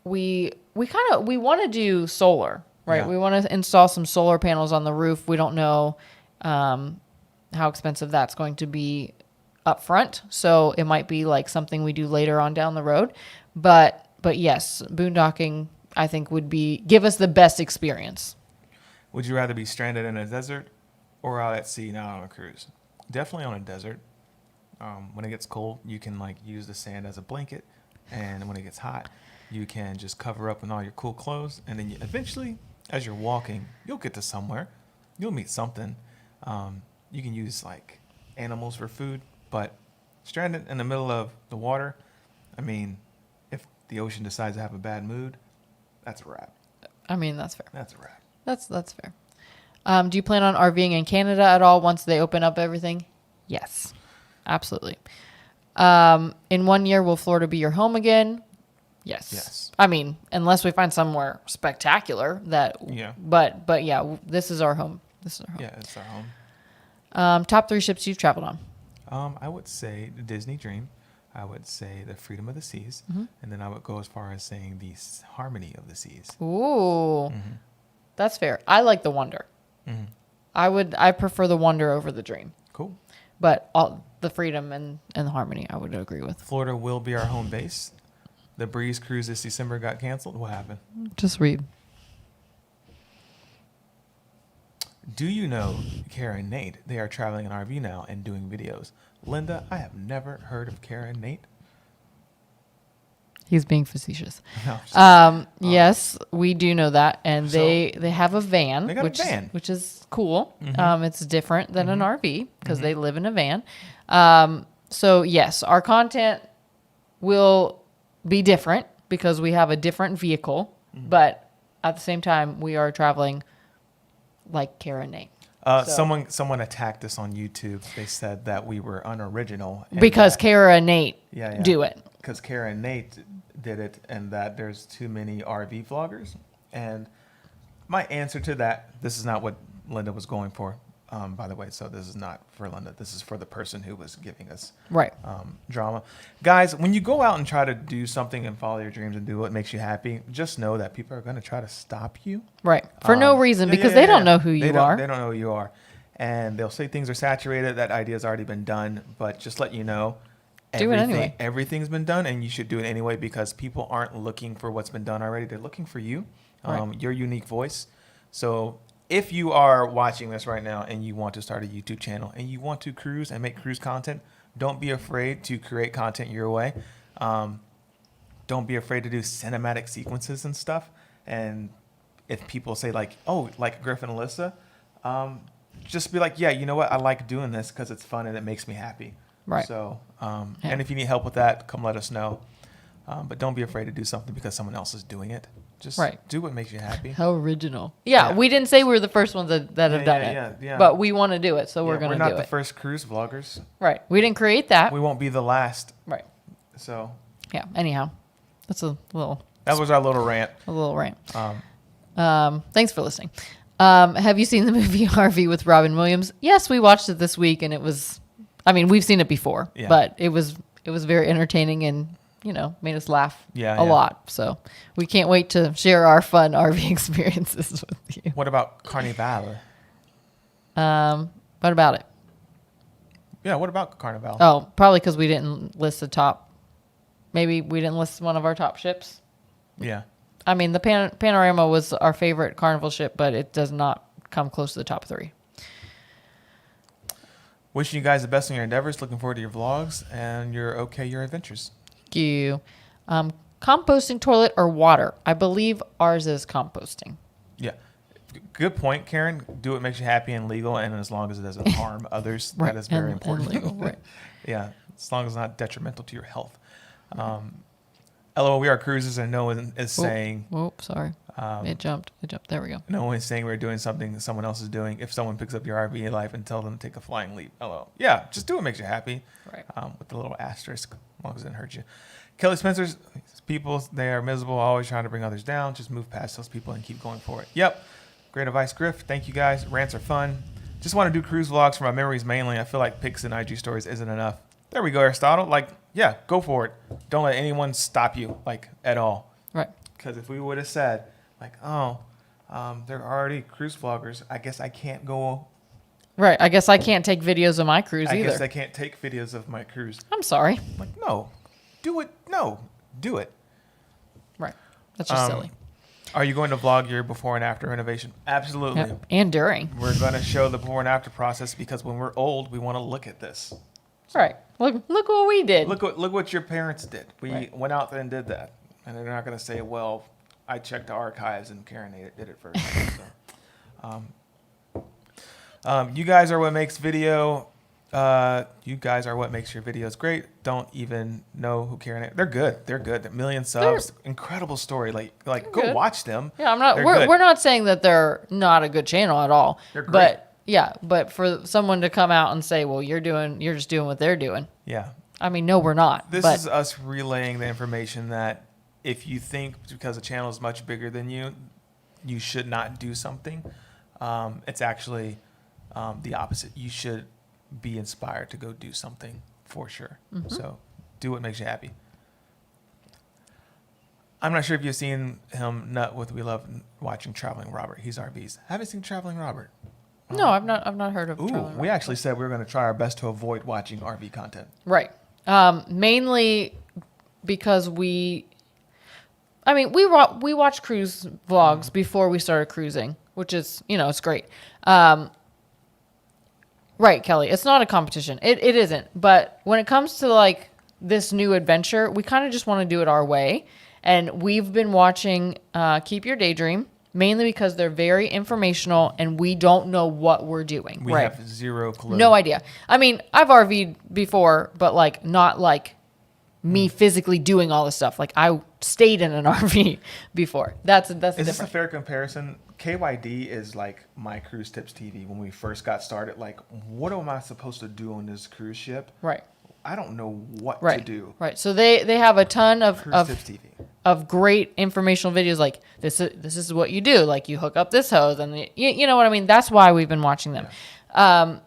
we want to do solar, right? Yeah. We want to install some solar panels on the roof. We don't know how expensive that's going to be up front. So it might be like something we do later on down the road. But yes, boondocking, I think, would give us the best experience. Would you rather be stranded in a desert or out at sea, not on a cruise? Definitely on a desert. When it gets cold, you can like use the sand as a blanket, and when it gets hot, you can just cover up in all your cool clothes, and then eventually, as you're walking, you'll get to somewhere. You'll meet something. You can use like animals for food, but stranded in the middle of the water, I mean, if the ocean decides to have a bad mood, that's a wrap. I mean, that's fair. That's a wrap. That's fair. Do you plan on RVing in Canada at all once they open up everything? Yes, absolutely. In 1 year, will Florida be your home again? Yes. Yes. I mean, unless we find somewhere spectacular that. Yeah. But yeah, this is our home. This is our home. Yeah, it's our home. Top 3 ships you've traveled on. I would say the Disney Dream. I would say the Freedom of the Seas. Mm-hmm. And then I would go as far as saying the Harmony of the Seas. Ooh, that's fair. I like the Wonder. I prefer the Wonder over the Dream. Cool. But all the Freedom and the Harmony, I would agree with. Florida will be our home base. The Breeze cruise this December got canceled. What happened? Just read. Do you know Kara and Nate? They are traveling in RV now and doing videos. Linda, I have never heard of Kara and Nate. He's being facetious. No, Yes, we do know that, and So- they have a van, They got a van. which is cool. It's different than an RV because they live in a van. So yes, our content will be different because we have a different vehicle, but at the same time, we are traveling like Kara and Nate. So- Someone attacked us on YouTube. They said that we were unoriginal and Because that- Kara and Nate Yeah. do it. Because Kara and Nate did it, and that there's too many RV vloggers. And my answer to that, this is not what Linda was going for, by the way. So this is not for Linda. This is for the person who was giving us Right. drama. Guys, when you go out and try to do something and follow your dreams and do what makes you happy, just know that people are going to try to stop you. Right. For no reason, Yeah, because yeah, they don't yeah. know who you are. They don't know who you are. And they'll say things are saturated, that idea's already been done. But just let you know, Do it anyway. everything's been done, and you should do it anyway because people aren't looking for what's been done already. They're looking for you, Right. your unique voice. So if you are watching this right now and you want to start a YouTube channel and you want to cruise and make cruise content, don't be afraid to create content your way. Don't be afraid to do cinematic sequences and stuff. And if people say like, oh, like Griff and Alyssa, just be like, yeah, you know what? I like doing this because it's fun and it makes me happy. Right. So, Yeah. and if you need help with that, come let us know. But don't be afraid to do something because someone else is doing it. Just Right. do what makes you happy. How original. Yeah, Yeah. we didn't say we were the first ones that have Yeah, done yeah, it. yeah. But we want to do it, so we're Yeah, going we're to not do the it. first cruise vloggers. Right. We didn't create that. We won't be the last. Right. So Yeah. Anyhow, that's a little that was our little rant. rant. Um, Thanks for listening. Have you seen the movie RV with Robin Williams? Yes, we watched it this week, and it was. I mean, we've seen it before, Yeah. but it was very entertaining and made us laugh Yeah, a yeah. lot. So we can't wait to share our fun RV experiences with you. what about Carnival? What about it? Yeah, what about Carnival? Oh, probably because we didn't list the top. Maybe we didn't list one of our top ships. Yeah. I mean, the Panorama was our favorite Carnival ship, but it does not come close to the top 3. Wishing you guys the best in your endeavors. Looking forward to your vlogs and your adventures. Thank you. Composting toilet or water? I believe ours is composting. Yeah. Good point, Karen. Do what makes you happy and legal, and as long as it doesn't harm others, that is very and important. legal, right. Yeah, as long as it's not detrimental to your health. LOL, we are cruisers, and no one is saying Sorry. It jumped. There we go. no one is saying we're doing something that someone else is doing. If someone picks up your RV life and tell them to take a flying leap, LOL. Yeah, just do what makes you happy. Right. With the little asterisk, as long as it doesn't hurt you. Kelly Spencer's people, they are miserable, always trying to bring others down. Just move past those people and keep going for it. Yep. Great advice, Griff. Thank you guys. Rants are fun. Just want to do cruise vlogs for my memories mainly. I feel like pics and IG stories isn't enough. There we go, Aristotle. Like, yeah, go for it. Don't let anyone stop you, like, at all. Right. Because if we would have said, like, oh, they're already cruise vloggers, I guess I can't go. Right. I guess I can't take videos of my cruise either. I guess I can't take videos of my cruise. I'm sorry. Like, no, do it. No, do it. Right. That's just silly. Are you going to vlog your before and after renovation? Absolutely. Yep. And during. We're going to show the before and after process because when we're old, we want to look at this. Right. Look what we did. Look what your parents did. We went out there and did that. And they're not going to say, well, I checked the archives and Karen did it first. You guys are what makes video. You guys are what makes your videos great. Don't even know who Karen. They're good. They're good. A million subs. Incredible story. Like go good. watch them. Yeah, I'm not. They're We're not saying that they're not a good channel at all. They're great. But yeah, but for someone to come out and say, well, you're just doing what they're doing. Yeah. I mean, no, we're not. This is us relaying the information that if you think because a channel is much bigger than you, you should not do something. It's actually the opposite. You should be inspired to go do something for sure. Mm-hmm. So do what makes you happy. I'm not sure if you've seen him nut with We Love Watching Traveling Robert. He's RVs. Haven't seen Traveling Robert. No, I've not heard of. Ooh, we actually said we were going to try our best to avoid watching RV content. Right. Mainly because we watch cruise vlogs before we started cruising, which is, it's great. Right, Kelly. It's not a competition. It isn't. But when it comes to like this new adventure, we kind of just want to do it our way. And we've been watching Keep Your Daydream mainly because they're very informational and we don't know what we're doing. We have zero clue. No idea. I mean, I've RV'd before, but like not like me physically doing all this stuff. Like I stayed in an RV before. That's Is this a fair comparison? KYD is like my Cruise Tips TV. When we first got started, like, what am I supposed to do on this cruise ship? Right. I don't know what to do. Right. So they have a ton of Tips TV. Of great informational videos. Like this is what you do. Like you hook up this hose and you know what I mean? That's why we've been watching them. Yeah.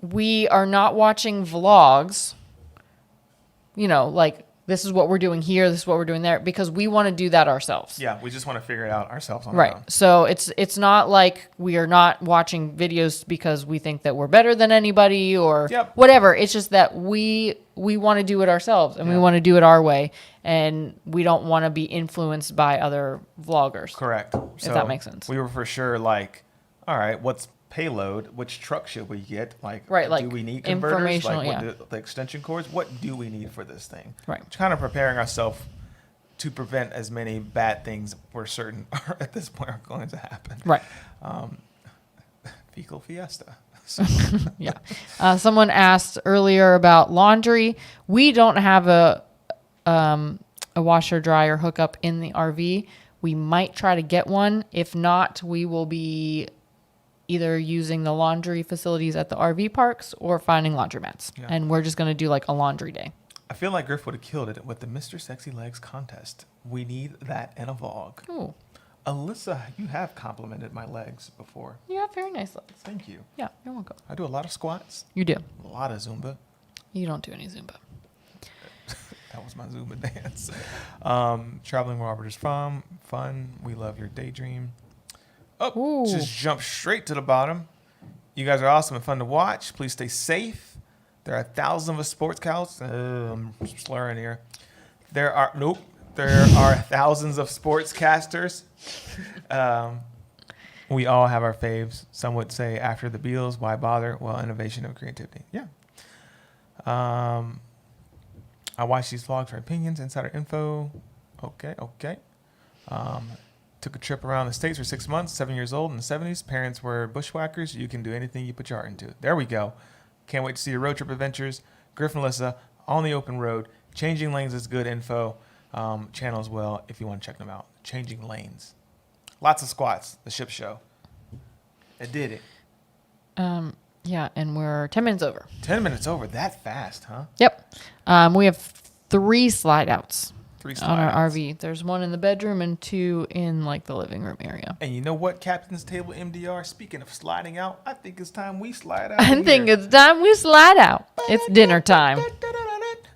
We are not watching vlogs, like this is what we're doing here, this is what we're doing there, because we want to do that ourselves. Yeah, we just want to figure it out ourselves on our own. Right. So it's not like we are not watching videos because we think that we're better than anybody or whatever. It's just that we want to do it ourselves and we want to do it our way, and we don't want to be influenced by other vloggers. Correct. If that makes sense. We were for sure like, all right, what's payload? Which truck should we get? Like, like do we need converters? Like, yeah. the extension cords? What do we need for this thing? Right. Kind of preparing ourselves to prevent as many bad things we're certain are at this point are going to happen. Right. Fecal fiesta. Yeah. Someone asked earlier about laundry. We don't have a washer dryer hookup in the RV. We might try to get one. If not, we will be either using the laundry facilities at the RV parks or finding laundromats. Yeah. And we're just going to do like a laundry day. I feel like Griff would have killed it with the Mr. Sexy Legs contest. We need that in a vlog. Ooh. Alyssa, you have complimented my legs before. You have very nice legs. Thank you. Yeah, you're welcome. I do a lot of squats. You do. A lot of Zumba. You don't do any Zumba. That was my Zumba dance. Traveling Robert is fun. We love your daydream. Oh, just jump straight to the bottom. You guys are awesome and fun to watch. Please stay safe. There are thousands of sports cows. I'm slurring here. There are thousands of sportscasters. We all have our faves. Some would say after the Beatles, why bother? Well, innovation and creativity. Yeah. I watch these vlogs for opinions, insider info. Okay. Took a trip around the States for 6 months, 7 years old in the 70s. Parents were bushwhackers. You can do anything you put your heart into. There we go. Can't wait to see your road trip adventures. Griff and Alyssa on the open road. Changing Lanes is good info. Channel as well if you want to check them out. Changing Lanes. Lots of squats. The ship show. It did it. Yeah, and we're 10 minutes over. 10 minutes over. That fast, huh? Yep. We have 3 slide outs. 3 on our slide-outs. RV. There's one in the bedroom and 2 in like the living room area. And you know what, Captain's Table MDR? Speaking of sliding out, I think it's time we slide out. I think it's time we slide out. It's dinner time.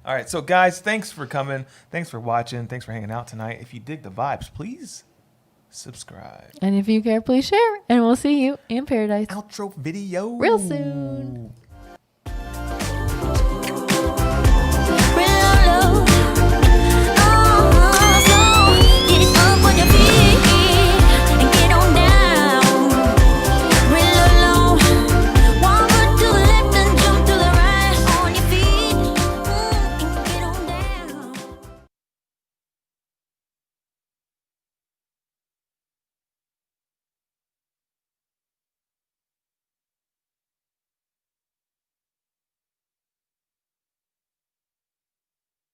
All right, so guys, thanks for coming. Thanks for watching. Thanks for hanging out tonight. If you dig the vibes, please subscribe. And if you care, please share. And we'll see you in paradise Outro video. real soon.